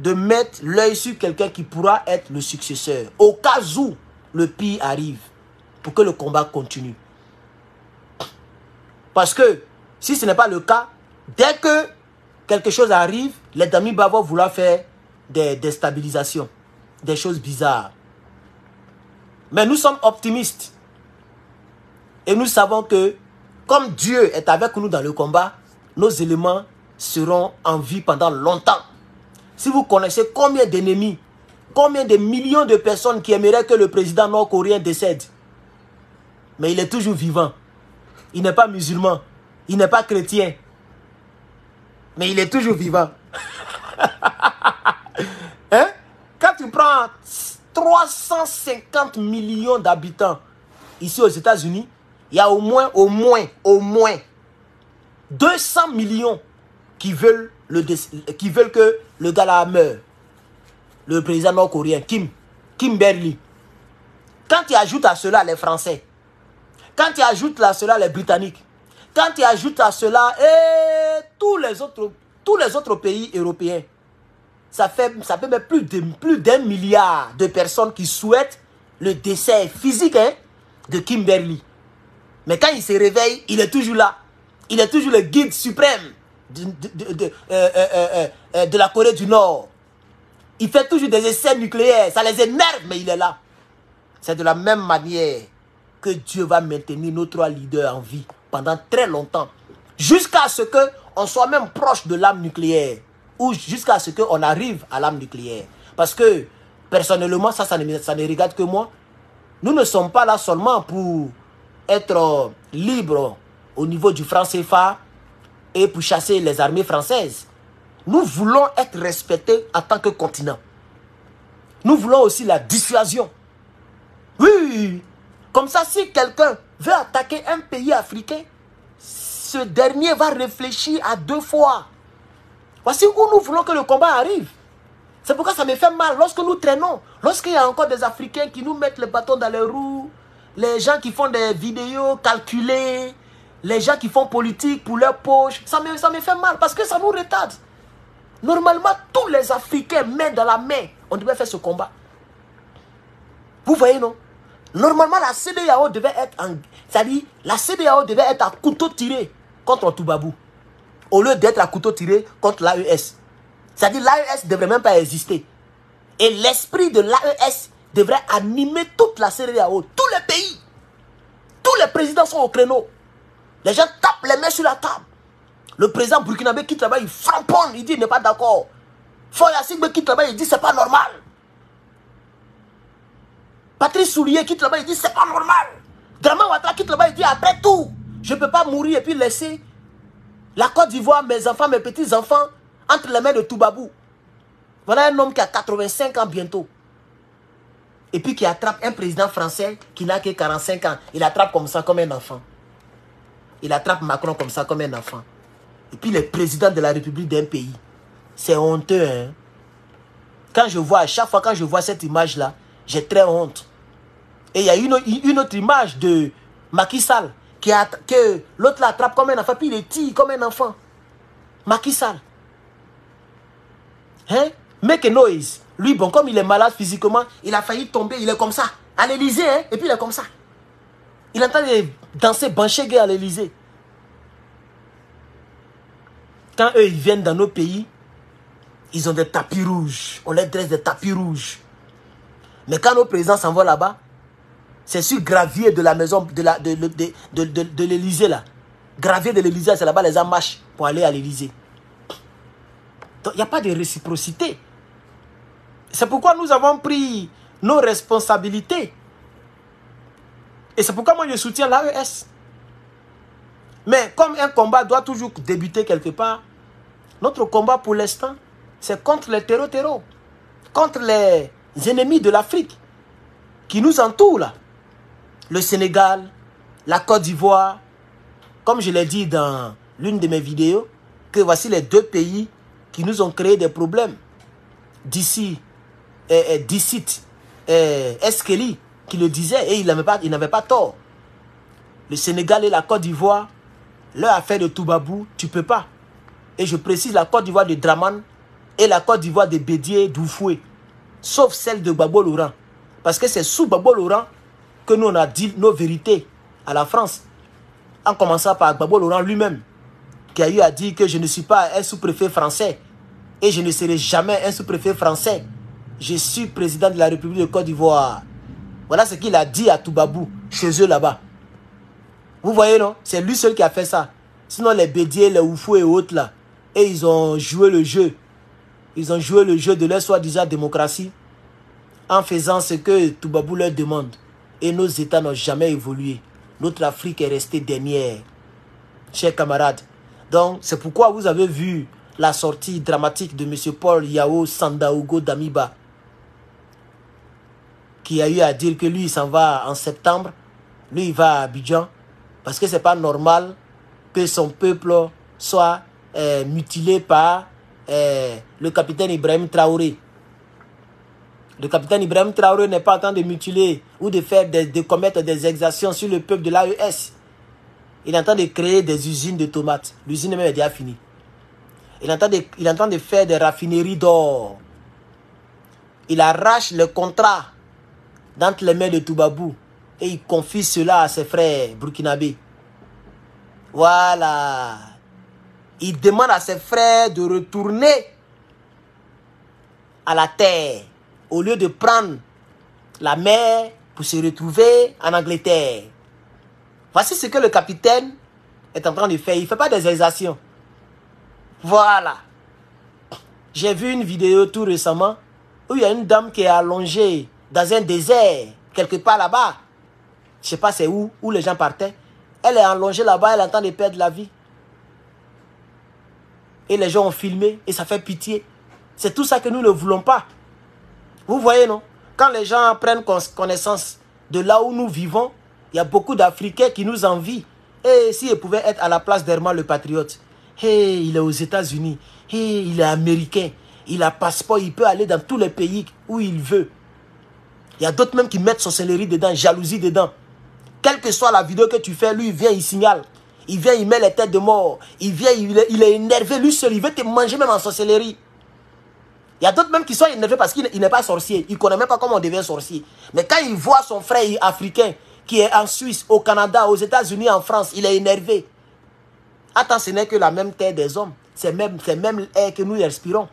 de mettre l'œil sur quelqu'un qui pourra être le successeur. Au cas où le pire arrive, pour que le combat continue. Parce que si ce n'est pas le cas, dès que quelque chose arrive, les Damiba vont vouloir faire des déstabilisations, des choses bizarres. Mais nous sommes optimistes. Et nous savons que, comme Dieu est avec nous dans le combat, nos éléments seront en vie pendant longtemps. Si vous connaissez combien d'ennemis, combien de millions de personnes qui aimeraient que le président nord-coréen décède, mais il est toujours vivant. Il n'est pas musulman, il n'est pas chrétien, mais il est toujours vivant. Hein? Quand tu prends 350 millions d'habitants ici aux États-Unis, il y a au moins 200 millions qui veulent que le gars là meure. Le président nord-coréen, Kim Berly. Quand tu ajoutes à cela les Français, quand tu ajoutes à cela les Britanniques, quand tu ajoutes à cela tous les autres pays européens, ça peut mettre plus d'1 milliard de personnes qui souhaitent le décès physique de Kimberly. Mais quand il se réveille, il est toujours là. Il est toujours le guide suprême de la Corée du Nord. Il fait toujours des essais nucléaires. Ça les énerve, mais il est là. C'est de la même manière que Dieu va maintenir nos 3 leaders en vie pendant très longtemps. Jusqu'à ce qu'on soit même proche de l'arme nucléaire. Ou jusqu'à ce qu'on arrive à l'arme nucléaire. Parce que, personnellement, ça ne regarde que moi. Nous ne sommes pas là seulement pour être libres au niveau du franc CFA et pour chasser les armées françaises. Nous voulons être respectés en tant que continent. Nous voulons aussi la dissuasion. Oui, comme ça, si quelqu'un veut attaquer un pays africain, ce dernier va réfléchir à 2 fois. Voici où nous voulons que le combat arrive. C'est pourquoi ça me fait mal lorsque nous traînons. Lorsqu'il y a encore des Africains qui nous mettent le bâton dans les roues, les gens qui font des vidéos calculées, les gens qui font politique pour leur poche, ça me fait mal parce que ça nous retarde. Normalement, tous les Africains, main dans la main, on devait faire ce combat. Vous voyez, non? Normalement, la CEDEAO devait être c'est-à-dire, la CEDEAO devait être à couteau tiré contre Toubabou, au lieu d'être à couteau tiré contre l'AES. C'est-à-dire, l'AES ne devrait même pas exister. Et l'esprit de l'AES devrait animer toute la CEDEAO, tous les pays. Tous les présidents sont au créneau. Les gens tapent les mains sur la table. Le président burkinabé quitte là-bas, il framponne, il dit il n'est pas d'accord. Foya Sigbe quitte là-bas, il dit c'est pas normal. Patrice Soulier quitte là-bas, il dit c'est pas normal. Draman Ouattara quitte là-bas, il dit après tout, je ne peux pas mourir et puis laisser la Côte d'Ivoire, mes enfants, mes petits-enfants, entre les mains de Toubabou. Voilà un homme qui a 85 ans bientôt. Et puis qui attrape un président français qui n'a que 45 ans. Il attrape comme ça, comme un enfant. Il attrape Macron comme ça, comme un enfant. Et puis le président de la République d'un pays. C'est honteux, hein. Quand je vois, à chaque fois quand je vois cette image-là, j'ai très honte. Et il y a une autre image de Macky Sall que l'autre l'attrape comme un enfant, puis il est tire comme un enfant. Macky Sall. Hein? Make a noise. Lui, bon, comme il est malade physiquement, il a failli tomber, il est comme ça. À l'Élysée, hein? Et puis il est comme ça. Il entend danser banchégé à l'Élysée. Quand eux, ils viennent dans nos pays, ils ont des tapis rouges. On leur dresse des tapis rouges. Mais quand nos présidents s'en vont là-bas, c'est sur gravier de la maison de l'Élysée là. Gravier de l'Élysée, c'est là-bas les gens marchent pour aller à l'Élysée. Donc il n'y a pas de réciprocité. C'est pourquoi nous avons pris nos responsabilités. Et c'est pourquoi moi je soutiens l'AES. Mais comme un combat doit toujours débuter quelque part, notre combat pour l'instant, c'est contre les terreaux, contre les ennemis de l'Afrique qui nous entourent là. Le Sénégal, la Côte d'Ivoire, comme je l'ai dit dans l'une de mes vidéos, que voici les 2 pays qui nous ont créé des problèmes. D'ici, Dicit, Eskeli, qui le disait, et il n'avait pas tort. Le Sénégal et la Côte d'Ivoire, leur affaire de Toubabou, tu ne peux pas. Et je précise la Côte d'Ivoire de Draman et la Côte d'Ivoire de Bédié d'Oufoué, sauf celle de Gbagbo Laurent. Parce que c'est sous Gbagbo Laurent que nous on a dit nos vérités à la France. En commençant par Gbagbo Laurent lui-même, qui a eu à dire que je ne suis pas un sous-préfet français et je ne serai jamais un sous-préfet français. Je suis président de la République de Côte d'Ivoire. Voilà ce qu'il a dit à Toubabou, chez eux là-bas. Vous voyez, non? C'est lui seul qui a fait ça. Sinon, les Bédiés, les Oufou et autres là, et ils ont joué le jeu. Ils ont joué le jeu de leur soi-disant démocratie en faisant ce que Toubabou leur demande. Et nos États n'ont jamais évolué. Notre Afrique est restée dernière, chers camarades. Donc, c'est pourquoi vous avez vu la sortie dramatique de M. Paul Yao Sandaogo Damiba, qui a eu à dire que lui, il s'en va en septembre. Lui, il va à Abidjan. Parce que ce n'est pas normal que son peuple soit mutilé par le capitaine Ibrahim Traoré. Le capitaine Ibrahim Traoré n'est pas en train de mutiler ou de commettre des exactions sur le peuple de l'AES. Il est en train de créer des usines de tomates. L'usine même est déjà finie. Il est en train de faire des raffineries d'or. Il arrache le contrat d'entre les mains de Toubabou et il confie cela à ses frères burkinabés. Voilà. Il demande à ses frères de retourner à la terre au lieu de prendre la mer pour se retrouver en Angleterre. Voici ce que le capitaine est en train de faire. Il ne fait pas des exercitions. Voilà. J'ai vu une vidéo tout récemment où il y a une dame qui est allongée dans un désert, quelque part là-bas. Je ne sais pas c'est où les gens partaient. Elle est allongée là-bas, elle est en train de perdre la vie. Et les gens ont filmé et ça fait pitié. C'est tout ça que nous ne voulons pas. Vous voyez, non? Quand les gens prennent connaissance de là où nous vivons, il y a beaucoup d'Africains qui nous envient. Et s'ils pouvaient être à la place d'Herman le Patriote, hey, il est aux États-Unis, hey, il est américain, il a passeport, il peut aller dans tous les pays où il veut. Il y a d'autres même qui mettent sorcellerie dedans, jalousie dedans. Quelle que soit la vidéo que tu fais, lui, il vient, il signale. Il vient, il met les têtes de mort. Il vient, il est énervé, lui seul, il veut te manger même en sorcellerie. Il y a d'autres même qui sont énervés parce qu'il n'est pas sorcier. Il ne connaît même pas comment on devient sorcier. Mais quand il voit son frère africain qui est en Suisse, au Canada, aux États-Unis, en France, il est énervé. Attends, ce n'est que la même terre des hommes. C'est même l'air que nous respirons.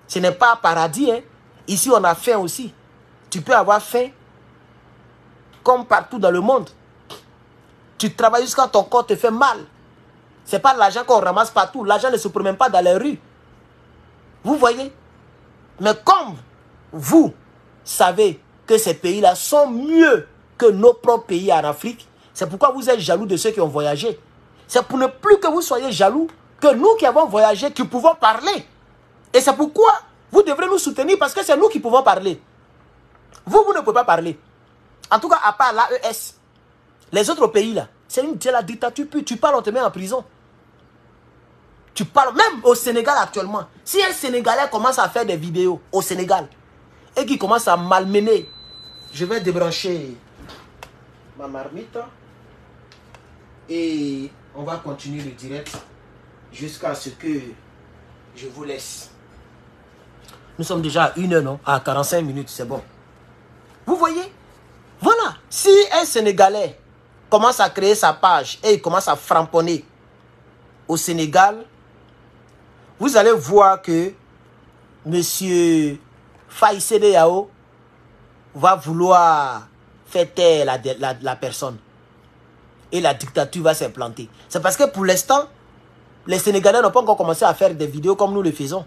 Ce n'est pas un paradis. Hein. Ici, on a faim aussi. Tu peux avoir faim comme partout dans le monde. Tu travailles jusqu'à ton corps te fait mal. Ce n'est pas l'argent qu'on ramasse partout. L'argent ne se promène pas dans les rues. Vous voyez? Mais comme vous savez que ces pays-là sont mieux que nos propres pays en Afrique, c'est pourquoi vous êtes jaloux de ceux qui ont voyagé. C'est pour ne plus que vous soyez jaloux que nous qui avons voyagé, qui pouvons parler. Et c'est pourquoi vous devrez nous soutenir parce que c'est nous qui pouvons parler. Vous ne pouvez pas parler. En tout cas, à part l'AES, les autres pays là, c'est la dictature pure. Tu parles, on te met en prison. Tu parles même au Sénégal actuellement. Si un Sénégalais commence à faire des vidéos au Sénégal et qui commence à malmener, je vais débrancher ma marmite et on va continuer le direct jusqu'à ce que je vous laisse. Nous sommes déjà à 1 heure, non? À 45 minutes, c'est bon. Vous voyez? Voilà. Si un Sénégalais commence à créer sa page et il commence à framponner au Sénégal, vous allez voir que M. Faïsé Yao va vouloir faire taire la personne. Et la dictature va s'implanter. C'est parce que pour l'instant, les Sénégalais n'ont pas encore commencé à faire des vidéos comme nous le faisons.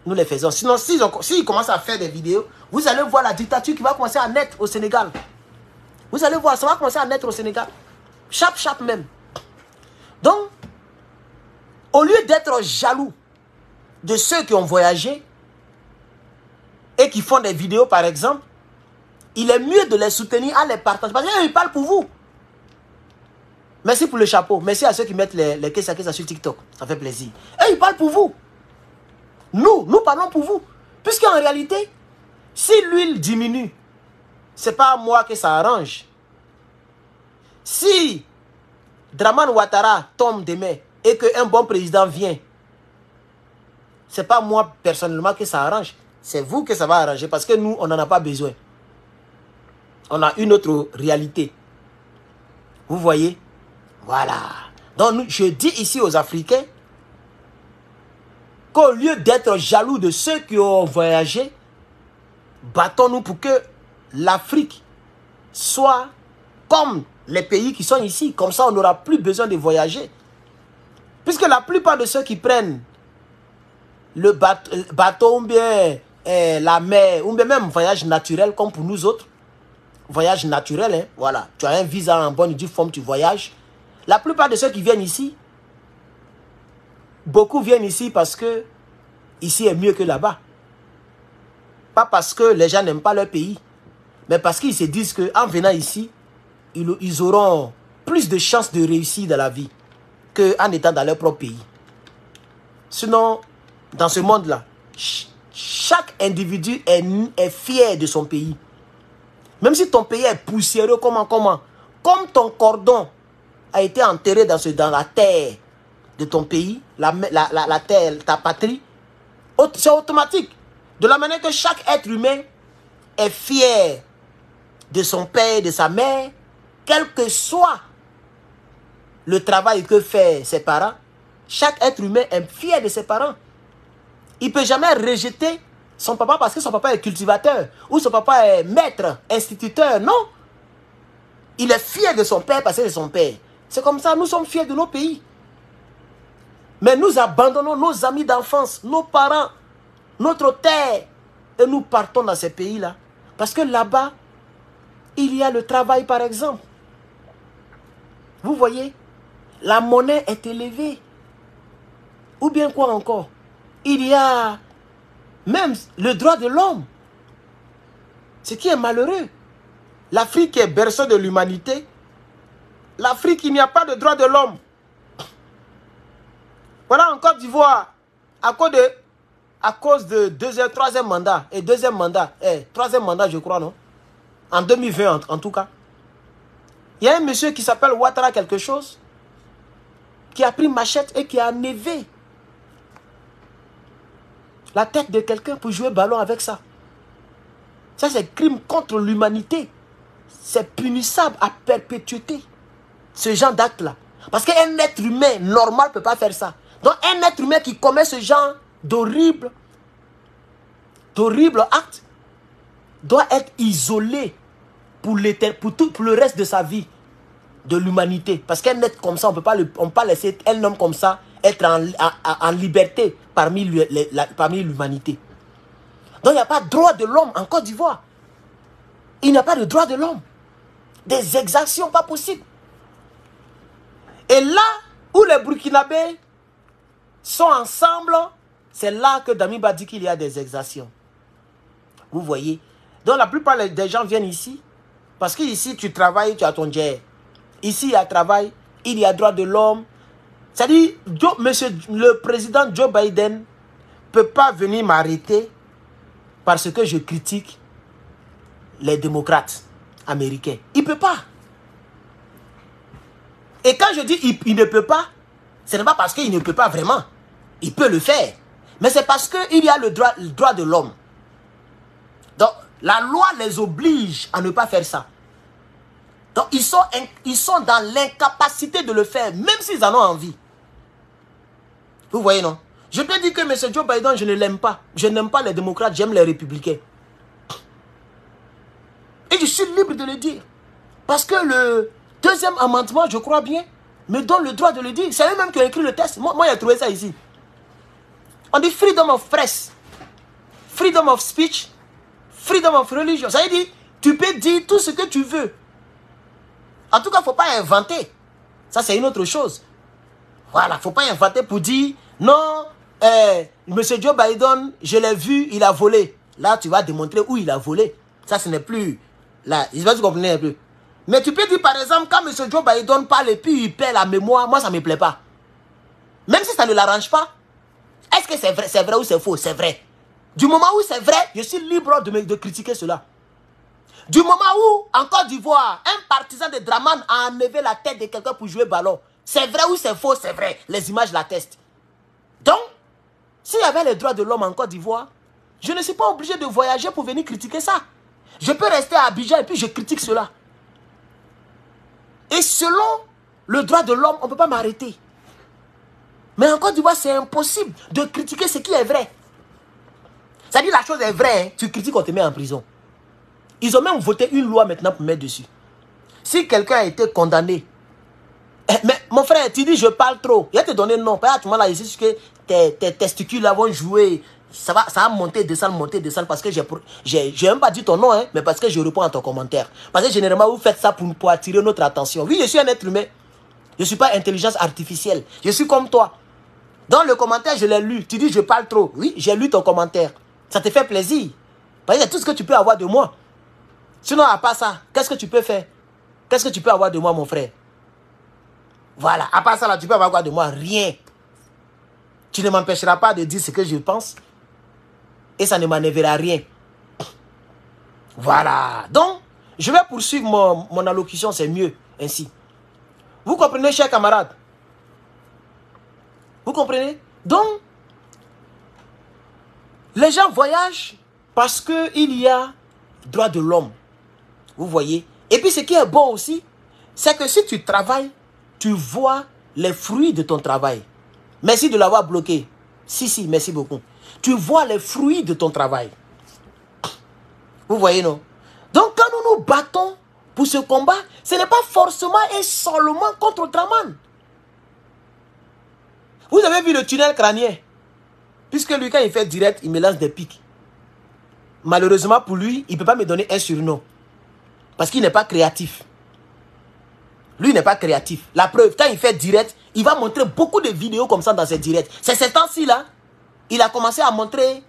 Nous les faisons. Sinon, s'ils commencent à faire des vidéos, vous allez voir la dictature qui va commencer à naître au Sénégal. Vous allez voir, ça va commencer à naître au Sénégal. Chap même. Donc, au lieu d'être jaloux de ceux qui ont voyagé et qui font des vidéos, par exemple, il est mieux de les soutenir en les partageant. Parce qu'ils parlent pour vous. Merci pour le chapeau. Merci à ceux qui mettent les caisses sur TikTok. Ça fait plaisir. Et ils parlent pour vous. Nous parlons pour vous. Puisqu'en réalité, si l'huile diminue, ce n'est pas à moi que ça arrange. Si Draman Ouattara tombe demain et qu'un bon président vient, ce n'est pas moi personnellement que ça arrange. C'est vous que ça va arranger parce que nous, on n'en a pas besoin. On a une autre réalité. Vous voyez? Voilà. Donc, je dis ici aux Africains qu'au lieu d'être jaloux de ceux qui ont voyagé, battons-nous pour que l'Afrique soit comme les pays qui sont ici. Comme ça, on n'aura plus besoin de voyager. Puisque la plupart de ceux qui prennent le bateau ou bien la mer, ou bien même voyage naturel comme pour nous autres, voyage naturel, hein, voilà, tu as un visa en bonne et due forme, tu voyages. La plupart de ceux qui viennent ici, beaucoup viennent ici parce que ici est mieux que là-bas. Pas parce que les gens n'aiment pas leur pays, mais parce qu'ils se disent qu'en venant ici, ils auront plus de chances de réussir dans la vie qu'en étant dans leur propre pays. Sinon, dans ce monde-là, chaque individu est fier de son pays. Même si ton pays est poussiéreux, comme ton cordon a été enterré dans la terre, de ton pays, la terre, ta patrie, c'est automatique. De la manière que chaque être humain est fier de son père, de sa mère, quel que soit le travail que font ses parents, chaque être humain est fier de ses parents. Il ne peut jamais rejeter son papa parce que son papa est cultivateur ou son papa est maître, instituteur. Non. Il est fier de son père parce que c'est son père. C'est comme ça, nous sommes fiers de nos pays. Mais nous abandonnons nos amis d'enfance, nos parents, notre terre et nous partons dans ces pays-là. Parce que là-bas, il y a le travail par exemple. Vous voyez, la monnaie est élevée. Ou bien quoi encore? Il y a même le droit de l'homme. Ce qui est malheureux. L'Afrique est berceau de l'humanité. L'Afrique, il n'y a pas de droit de l'homme. Voilà en Côte d'Ivoire, à cause de troisième mandat, troisième mandat je crois, non? En 2020 en tout cas. Il y a un monsieur qui s'appelle Ouattara quelque chose, qui a pris machette et qui a enlevé la tête de quelqu'un pour jouer ballon avec ça. Ça c'est crime contre l'humanité. C'est punissable à perpétuité. Ce genre d'acte-là. Parce qu'un être humain normal ne peut pas faire ça. Donc un être humain qui commet ce genre d'horrible acte doit être isolé pour le reste de sa vie, de l'humanité. Parce qu'un être comme ça, on ne peut pas laisser un homme comme ça être en liberté parmi l'humanité. Donc il n'y a pas de droit de l'homme en Côte d'Ivoire. Il n'y a pas de droit de l'homme. Des exactions pas possibles. Et là où les Burkinabés sont ensemble, c'est là que Damiba dit qu'il y a des exactions. Vous voyez? Donc la plupart des gens viennent ici, parce qu'ici tu travailles, tu as ton jet. Ici il y a travail, il y a droit de l'homme. C'est-à-dire, le président Joe Biden ne peut pas venir m'arrêter parce que je critique les démocrates américains. Il ne peut pas. Et quand je dis il ne peut pas, ce n'est pas parce qu'il ne peut pas vraiment. Il peut le faire. Mais c'est parce qu'il y a le droit de l'homme. Donc, la loi les oblige à ne pas faire ça. Donc, ils sont dans l'incapacité de le faire, même s'ils en ont envie. Vous voyez, non? Je peux dire que M. Joe Biden, je ne l'aime pas. Je n'aime pas les démocrates, j'aime les républicains. Et je suis libre de le dire. Parce que le deuxième amendement, je crois bien, me donne le droit de le dire. C'est eux-mêmes qui ont écrit le texte. Moi j'ai trouvé ça ici. On dit freedom of press, freedom of speech, freedom of religion. Ça veut dire, tu peux dire tout ce que tu veux. En tout cas, il ne faut pas inventer. Ça, c'est une autre chose. Voilà, il ne faut pas inventer pour dire, non, M. Joe Biden, je l'ai vu, il a volé. Là, tu vas démontrer où il a volé. Ça, ce n'est plus... Là, je ne sais pas si vous comprenez un peu. Mais tu peux dire, par exemple, quand M. Joe Biden parle et puis il perd la mémoire, moi, ça ne me plaît pas. Même si ça ne l'arrange pas, est-ce que c'est vrai ou c'est faux? C'est vrai. Du moment où c'est vrai, je suis libre de critiquer cela. Du moment où, en Côte d'Ivoire, un partisan de Draman a enlevé la tête de quelqu'un pour jouer ballon, c'est vrai ou c'est faux? C'est vrai. Les images l'attestent. Donc, s'il y avait les droits de l'homme en Côte d'Ivoire, je ne suis pas obligé de voyager pour venir critiquer ça. Je peux rester à Abidjan et puis je critique cela. Et selon le droit de l'homme, on ne peut pas m'arrêter. Mais en Côte d'Ivoire, c'est impossible de critiquer ce qui est vrai. C'est-à-dire la chose est vraie, hein, tu critiques, on te met en prison. Ils ont même voté une loi maintenant pour mettre dessus. Si quelqu'un a été condamné, mais mon frère, tu dis je parle trop. Il va te donner non. Pas tu m'as là ici que tes testicules là vont jouer. Ça va monter, descendre parce que j'ai même pas dit ton nom, hein, mais parce que je réponds à ton commentaire. Parce que généralement, vous faites ça pour attirer notre attention. Oui, je suis un être humain. Je ne suis pas intelligence artificielle. Je suis comme toi. Dans le commentaire, je l'ai lu. Tu dis je parle trop. Oui, j'ai lu ton commentaire. Ça te fait plaisir. Parce que c'est tout ce que tu peux avoir de moi. Sinon, à part ça, qu'est-ce que tu peux faire? Qu'est-ce que tu peux avoir de moi, mon frère? Voilà. À part ça, là, tu peux avoir quoi de moi? Rien. Tu ne m'empêcheras pas de dire ce que je pense. Et ça ne m'enlèvera rien. Voilà. Donc, je vais poursuivre mon allocution, c'est mieux ainsi. Vous comprenez, chers camarades? Vous comprenez? Donc, les gens voyagent parce qu'il y a droit de l'homme. Vous voyez? Et puis ce qui est bon aussi, c'est que si tu travailles, tu vois les fruits de ton travail. Merci de l'avoir bloqué. Si, merci beaucoup. Tu vois les fruits de ton travail. Vous voyez, non? Donc quand nous nous battons pour ce combat, ce n'est pas forcément et seulement contre Draman. Vous avez vu le tunnel crânien? Puisque lui, quand il fait direct, il me lance des pics. Malheureusement pour lui, il ne peut pas me donner un surnom. Parce qu'il n'est pas créatif. Lui, il n'est pas créatif. La preuve, quand il fait direct, il va montrer beaucoup de vidéos comme ça dans ses directs. C'est ces temps-ci là, il a commencé à montrer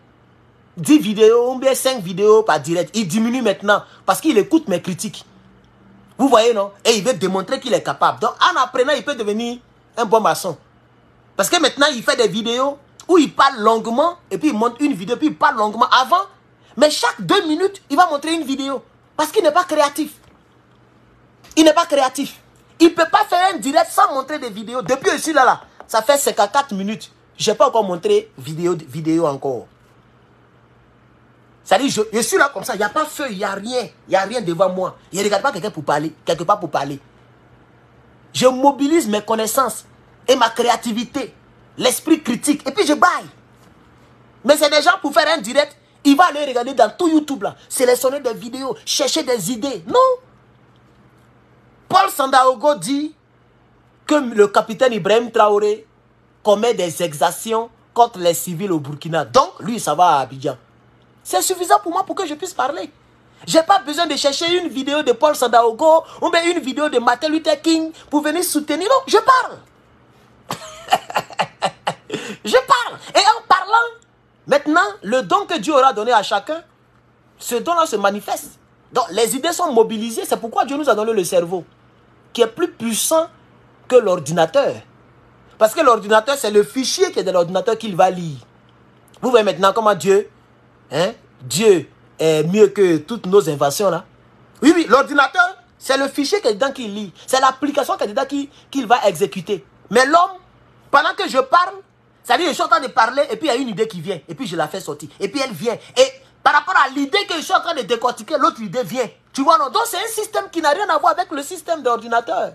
10 vidéos ou bien 5 vidéos par direct. Il diminue maintenant parce qu'il écoute mes critiques. Vous voyez, non? Et il veut démontrer qu'il est capable. Donc, en apprenant, il peut devenir un bon maçon. Parce que maintenant, il fait des vidéos où il parle longuement et puis il montre une vidéo, puis il parle longuement avant. Mais chaque 2 minutes, il va montrer une vidéo. Parce qu'il n'est pas créatif. Il n'est pas créatif. Il ne peut pas faire un direct sans montrer des vidéos. Depuis ici, là, ça fait 54 minutes. Je n'ai pas encore montré vidéo encore. C'est-à-dire, je suis là comme ça. Il n'y a pas feu, il n'y a rien. Il n'y a rien devant moi. Je ne regarde pas quelqu'un pour parler. Quelque part pour parler. Je mobilise mes connaissances et ma créativité. L'esprit critique. Et puis je baille. Mais c'est des gens pour faire un direct. Il va aller regarder dans tout YouTube là. Sélectionner des vidéos. Chercher des idées. Non. Paul Sandaogo dit que le capitaine Ibrahim Traoré commet des exactions contre les civils au Burkina. Donc, lui, ça va à Abidjan. C'est suffisant pour moi pour que je puisse parler. Je n'ai pas besoin de chercher une vidéo de Paul Sandaogo ou bien une vidéo de Martin Luther King pour venir soutenir. Non, je parle. Je parle. Et en parlant, maintenant, le don que Dieu aura donné à chacun, ce don-là se manifeste. Donc, les idées sont mobilisées. C'est pourquoi Dieu nous a donné le cerveau, qui est plus puissant que l'ordinateur. Parce que l'ordinateur, c'est le fichier qui est de l'ordinateur qu'il va lire. Vous voyez maintenant comment Dieu, Dieu est mieux que toutes nos inventions là. Oui, l'ordinateur, c'est le fichier qui est dedans qu'il lit. C'est l'application qui est dedans qu'il va exécuter. Mais l'homme, pendant que je parle, c'est-à-dire je suis en train de parler et puis il y a une idée qui vient. Et puis je la fais sortir. Et puis elle vient. Et par rapport à l'idée que je suis en train de décortiquer, l'autre idée vient. Tu vois, non? Donc c'est un système qui n'a rien à voir avec le système d'ordinateur.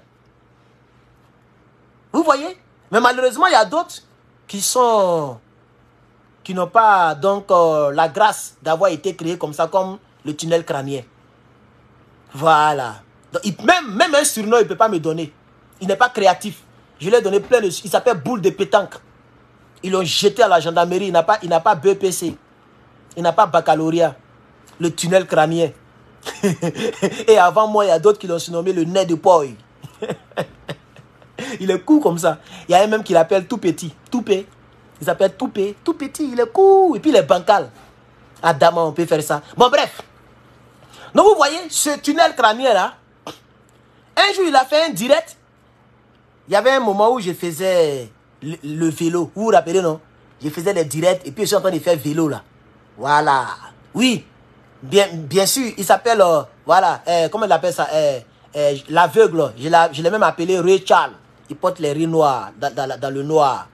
Vous voyez? Mais malheureusement, il y a d'autres qui n'ont pas donc la grâce d'avoir été créés comme ça, comme le tunnel crânien. Voilà. Donc, même un surnom, il ne peut pas me donner. Il n'est pas créatif. Je lui ai donné plein de... Il s'appelle boule de pétanque. Ils l'ont jeté à la gendarmerie. Il n'a pas BPC. Il n'a pas baccalauréat. Le tunnel crânien. Et avant moi, il y a d'autres qui l'ont surnommé le nez de poil. Il est court comme ça. Il y a un même qui l'appelle tout petit. Toupé. Il s'appelle Toupé. Tout petit, il est court. Et puis il est bancal. Adama, on peut faire ça. Bon, bref. Donc vous voyez, ce tunnel crânien là, un jour il a fait un direct. Il y avait un moment où je faisais le vélo. Vous vous rappelez, non? Je faisais les directs et puis je suis en train de faire vélo là. Voilà. Oui. Bien sûr, il s'appelle, voilà, comment il appelle ça? L'aveugle. Je l'ai même appelé Ray Charles. Il porte les raies noirs dans le noir.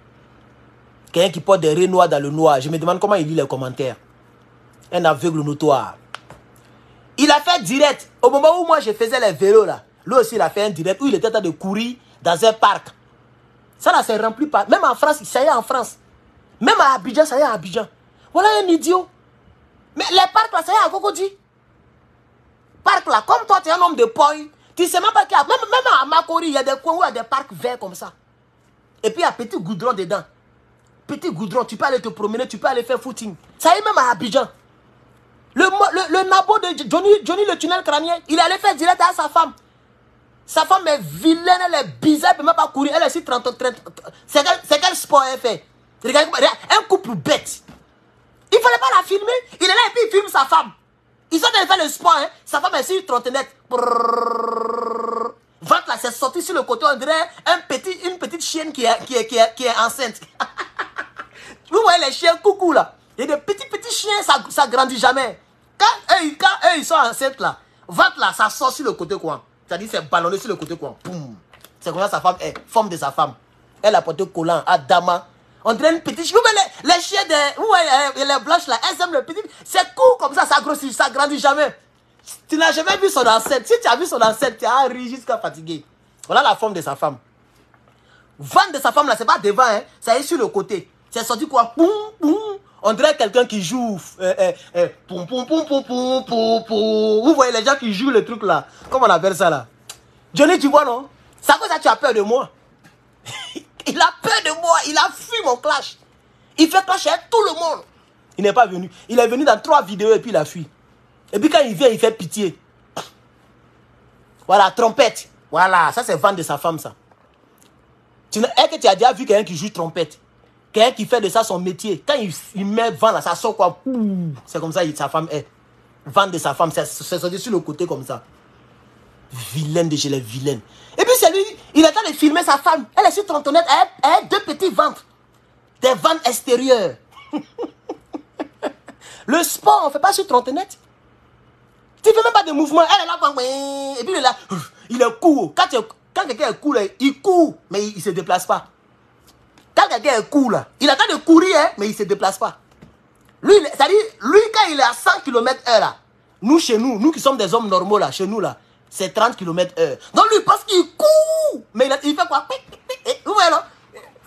Quelqu'un qui porte des raies noirs dans le noir. Je me demande comment il lit les commentaires. Un aveugle notoire. Il a fait direct. Au moment où moi je faisais les vélos là. Lui aussi il a fait un direct où il était en train de courir dans un parc. Ça là c'est rempli par... Même en France, ça y est en France. Même à Abidjan, ça y est à Abidjan. Voilà un idiot. Mais les parcs là, ça y est à Cocody. Parc là, comme toi tu es un homme de poil. Tu sais même pas qu'il y a... Même à Makori, il y a des coins où il y a des parcs verts comme ça. Et puis il y a petit goudron dedans. Petit goudron, tu peux aller te promener, tu peux aller faire footing. Ça y est même à Abidjan. Le nabo de Johnny le tunnel crânien, il allait faire direct à sa femme. Sa femme est vilaine, elle est bizarre, elle ne peut même pas courir. Elle est sur 30. C'est quel sport elle fait? Regarde, un couple bête. Il ne fallait pas la filmer. Il est là et puis il filme sa femme. Ils sont en train de faire le sport. Hein. Sa femme est sur 30 net. Ventre là, c'est sorti sur le côté. On dirait une petite chienne qui est enceinte. Vous voyez les chiens coucou là. Il y a des petits chiens, ça grandit jamais. Quand eux ils sont enceintes là, ventre là, ça sort sur le côté coin. C'est-à-dire c'est ballonné sur le côté coin. Boum. C'est comme ça sa femme est, forme de sa femme. Elle a porté collant, Adama. On dirait une petite... Vous voyez les chiens, vous voyez les blanches là, elles aiment le petit... C'est court comme ça grossit, ça grandit jamais. Tu n'as jamais vu son ancêtre. Si tu as vu son ancêtre, tu as ri jusqu'à fatiguer. Voilà la forme de sa femme. Ventre de sa femme là, c'est pas devant, hein. Ça est sur le côté. C'est sorti quoi? Poum, poum. On dirait quelqu'un qui joue. Poum, poum, poum, poum, poum, poum, poum. Vous voyez les gens qui jouent le truc là. Comment on appelle ça là? Johnny, tu vois non? C'est à cause ça tu as peur de moi. Il a peur de moi. Il a fui mon clash. Il fait clasher tout le monde. Il n'est pas venu. Il est venu dans 3 vidéos et puis il a fui. Et puis quand il vient, il fait pitié. Voilà, trompette. Voilà, ça c'est vendre de sa femme ça. Est-ce que tu as déjà vu quelqu'un qui joue trompette? Quelqu'un qui fait de ça son métier. Quand il met vent là, ça sort quoi? C'est comme ça sa femme est. Vendre de sa femme, c'est sorti sur le côté comme ça. Vilaine de chez les vilaines. Et puis c'est lui, il est en train de filmer sa femme. Elle est sur trottinette, elle a 2 petits ventres. Des ventres extérieurs. Le sport, on ne fait pas sur trottinette. Tu ne fais même pas de mouvement. Elle est là, et puis il est là. Il est court. Quand quelqu'un est court, il court, mais il ne se déplace pas. Quand quelqu'un est court, là, il attend de courir, hein, mais il ne se déplace pas. Lui, c'est-à-dire, lui, quand il est à 100 km/h, là, nous, chez nous, nous qui sommes des hommes normaux, là, chez nous, là, c'est 30 km/h. Donc lui, parce qu'il court, mais il fait quoi? Vous voyez, là?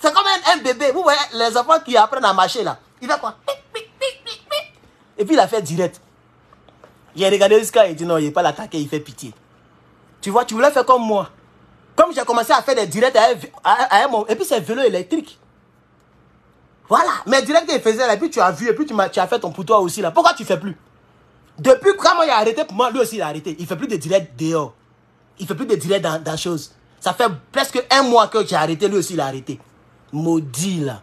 C'est comme un bébé. Vous voyez, les enfants qui apprennent à marcher, là. Il fait quoi? Et puis, il a fait direct. Il a regardé jusqu'à, il dit non, il ne pas l'attaquer, il fait pitié. Tu vois, tu voulais faire comme moi. Comme j'ai commencé à faire des directs et puis c'est vélo électrique. Voilà. Mais direct qu'il faisait là, et puis tu as vu, et puis tu as fait ton pour toi aussi là. Pourquoi tu ne fais plus? Depuis quand moi il a arrêté, pour moi, lui aussi il a arrêté. Il ne fait plus de direct dehors. Il ne fait plus de direct dans choses. Ça fait presque 1 mois que j'ai arrêté, lui aussi il a arrêté. Maudit là.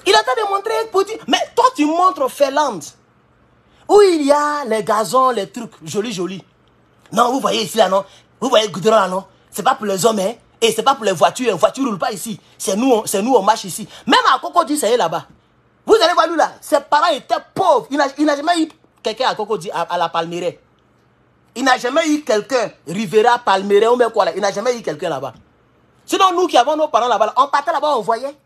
Il a de montrer petit. Mais toi tu montres Finlande. Où il y a les gazons, les trucs jolis. Non, vous voyez ici là, non? Vous voyez le goudron là, non? C'est pas pour les hommes, hein? Et c'est pas pour les voitures. Les voitures ne roulent pas ici. C'est nous, on marche ici. Même à Cocody, ça y est là-bas. Vous allez voir lui là. Ses parents étaient pauvres. Il n'a jamais eu quelqu'un à Cocody, à la Palmeraie. Il n'a jamais eu quelqu'un, Rivera, Palmeraie ou même quoi là. Il n'a jamais eu quelqu'un là-bas. Sinon, nous qui avons nos parents là-bas, on partait là-bas, on voyait.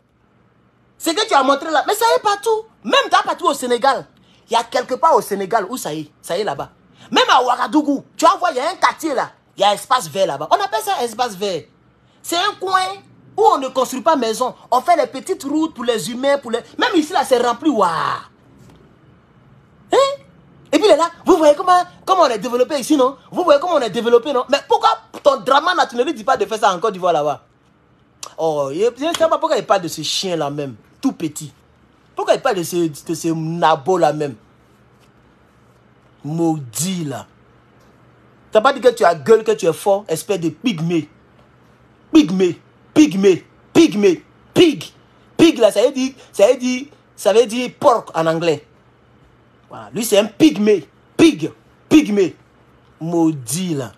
Ce que tu as montré là, mais ça y est partout. Même dans partout au Sénégal. Il y a quelque part au Sénégal où ça y est là-bas. Même à Ouagadougou, tu vas voir, il y a un quartier là, il y a un espace vert là-bas. On appelle ça espace vert. C'est un coin où on ne construit pas maison. On fait les petites routes pour les humains, même ici là, c'est rempli, waouh. Hein? Et puis là, vous voyez comment on est développé ici, non? Vous voyez comment on est développé, non? Mais pourquoi ton drama là, tu ne lui dis pas de faire ça en Côte d'Ivoire là-bas? Oh, je ne sais pas pourquoi il parle de ce chien là même, tout petit. Pourquoi il parle de ce nabo là même? Maudit là. Tu n'as pas dit que tu as gueule, que tu es fort, espèce de pygmée. Pygmée. Pig là, ça veut dire porc en anglais. Voilà. Lui c'est un pygmée. Pygmée. Maudit là.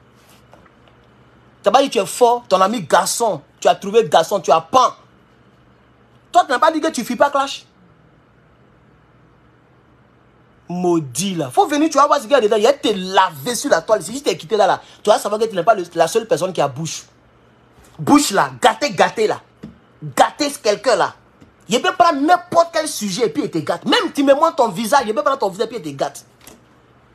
Tu n'as pas dit que tu es fort, ton ami garçon. Tu as trouvé garçon, tu as pan. Toi tu n'as pas dit que tu ne fuis pas clash. Maudit là. Faut venir, tu vas voir ce qu'il y a dedans. Il y a te laver sur la toile. Si je t'ai quitté là, tu vas savoir que tu n'es pas la seule personne qui a bouche. Bouche là, gâté là. Gâter quelqu'un là. Il peut prendre n'importe quel sujet et puis il te gâte. Même tu me montres ton visage, il peut prendre ton visage et puis il te gâte.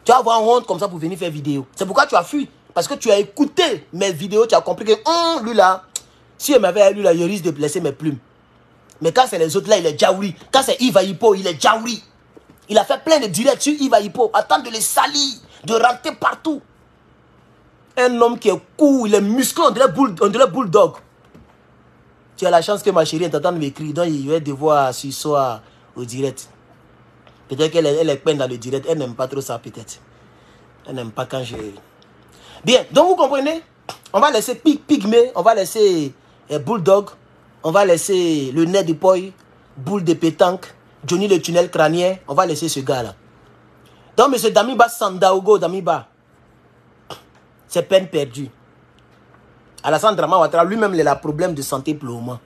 Tu vas avoir honte comme ça pour venir faire vidéo. C'est pourquoi tu as fui. Parce que tu as écouté mes vidéos, tu as compris que lui là, si il m'avait lui là, il risque de blesser mes plumes. Mais quand c'est les autres là, il est jaouri. Quand c'est Yves Hippo, il est jaouri. Il a fait plein de directs sur Yves Hippo. Attends de les salir, de rentrer partout. Un homme qui est court, il est musclé, on dirait bulldog. Tu as la chance que ma chérie est en train de m'écrire. Donc il va devoir ce soir au direct. Peut-être qu'elle est peine dans le direct. Elle n'aime pas trop ça peut-être. Elle n'aime pas quand je... Bien, donc vous comprenez? On va laisser Pygmée, on va laisser Bulldog, on va laisser le nez de poil, boule de pétanque, Johnny le tunnel crânien, on va laisser ce gars-là. Donc, M. Damiba Sandaogo Damiba, c'est peine perdue. Alassane Dramane Ouattara, lui-même, il a un problème de santé pour le moment.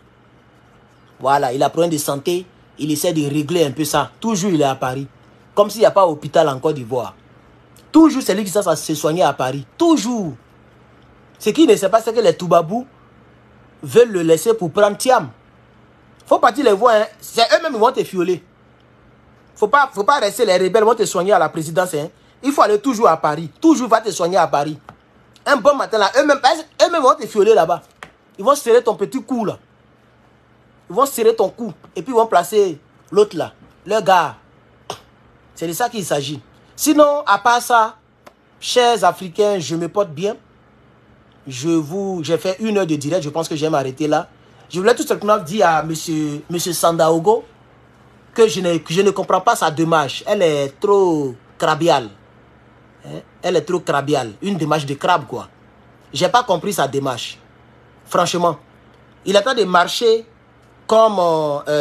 Voilà, il a un problème de santé, il essaie de régler un peu ça. Toujours, il est à Paris. Comme s'il n'y a pas d'hôpital en Côte d'Ivoire. Toujours, c'est lui qui s'est soigné à Paris. Toujours. Ce qu'il ne sait pas, c'est que les Toubabous veulent le laisser pour prendre Thiam. Faut pas dire les voix, hein. C'est eux-mêmes qui vont te fioler. Faut pas rester, les rebelles vont te soigner à la présidence. Hein. Il faut aller toujours à Paris. Toujours va te soigner à Paris. Un bon matin là, eux-mêmes vont te fioler là-bas. Ils vont serrer ton petit cou là. Ils vont serrer ton cou. Et puis ils vont placer l'autre là. Le gars. C'est de ça qu'il s'agit. Sinon, à part ça, chers Africains, je me porte bien. J'ai fait 1 heure de direct. Je pense que je vais m'arrêter là. Je voulais tout simplement dire à monsieur Sandaogo que je ne comprends pas sa démarche. Elle est trop crabiale. Elle est trop crabiale. Une démarche de crabe, quoi. J'ai pas compris sa démarche. Franchement. Il est en train de marcher comme...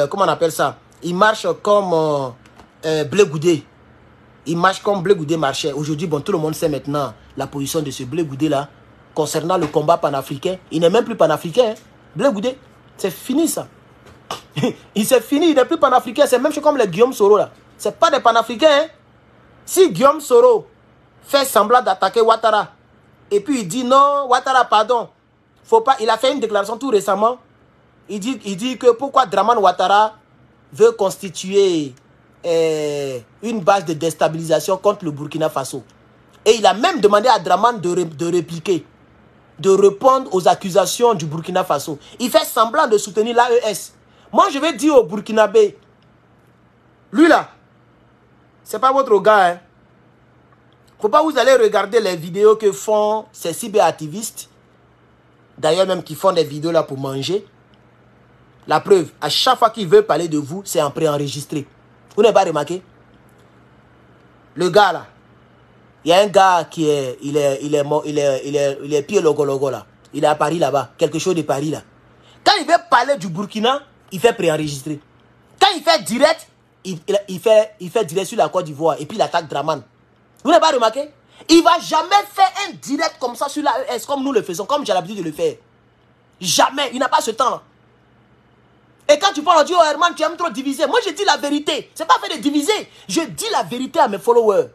comment on appelle ça? Il marche comme Blé Goudé. Il marche comme Blé Goudé marchait. Aujourd'hui, bon, tout le monde sait maintenant la position de ce Blé Goudé là. Concernant le combat panafricain. Il n'est même plus panafricain. Hein? Blé Goudé. C'est fini ça. Il s'est fini. Il n'est plus panafricain. C'est même chose comme les Guillaume Soro là. C'est pas des panafricains. Hein? Si Guillaume Soro fait semblant d'attaquer Ouattara. Et puis il dit non, Ouattara, pardon. Faut pas. Il a fait une déclaration tout récemment. Il dit que pourquoi Draman Ouattara veut constituer une base de déstabilisation contre le Burkina Faso. Et il a même demandé à Draman de répliquer, de répondre aux accusations du Burkina Faso. Il fait semblant de soutenir l'AES. Moi, je vais dire au Burkinabé, lui là, c'est pas votre gars, hein. Faut pas vous allez regarder les vidéos que font ces cyberactivistes. D'ailleurs, même qui font des vidéos là pour manger. La preuve, à chaque fois qu'ils veulent parler de vous, c'est en préenregistré. Vous n'avez pas remarqué? Le gars là, il y a un gars qui est, il est pied logo là. Il est à Paris là-bas, quelque chose de Paris là. Quand il veut parler du Burkina, il fait préenregistrer. Quand il fait direct, il fait direct sur la Côte d'Ivoire et puis il attaque Draman. Vous n'avez pas remarqué? Il ne va jamais faire un direct comme ça sur l'AES, comme nous le faisons, comme j'ai l'habitude de le faire. Jamais, il n'a pas ce temps-là. Et quand tu parles, on dit, oh Herman, tu aimes trop diviser. Moi, je dis la vérité. Ce n'est pas fait de diviser. Je dis la vérité à mes followers.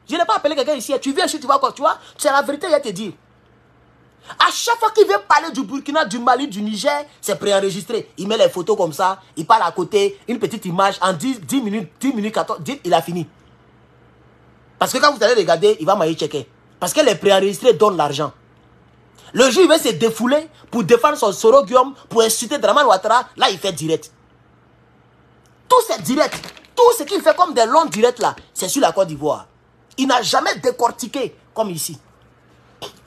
Je n'ai pas appelé quelqu'un ici. Tu viens ici, tu vois quoi, tu vois? C'est la vérité, il va te dire. À chaque fois qu'il vient parler du Burkina, du Mali, du Niger, c'est préenregistré. Il met les photos comme ça, il parle à côté, une petite image, en 10 minutes, 14, 10, il a fini. Parce que quand vous allez regarder, il va m'aller checker. Parce que les préenregistrés donnent l'argent. Le jour, il va se défouler pour défendre son Soro Guillaume, pour insulter Draman Ouattara. Là, il fait direct. Tout c'est direct. Tout ce qu'il fait comme des longs directs là, c'est sur la Côte d'Ivoire. Il n'a jamais décortiqué comme ici.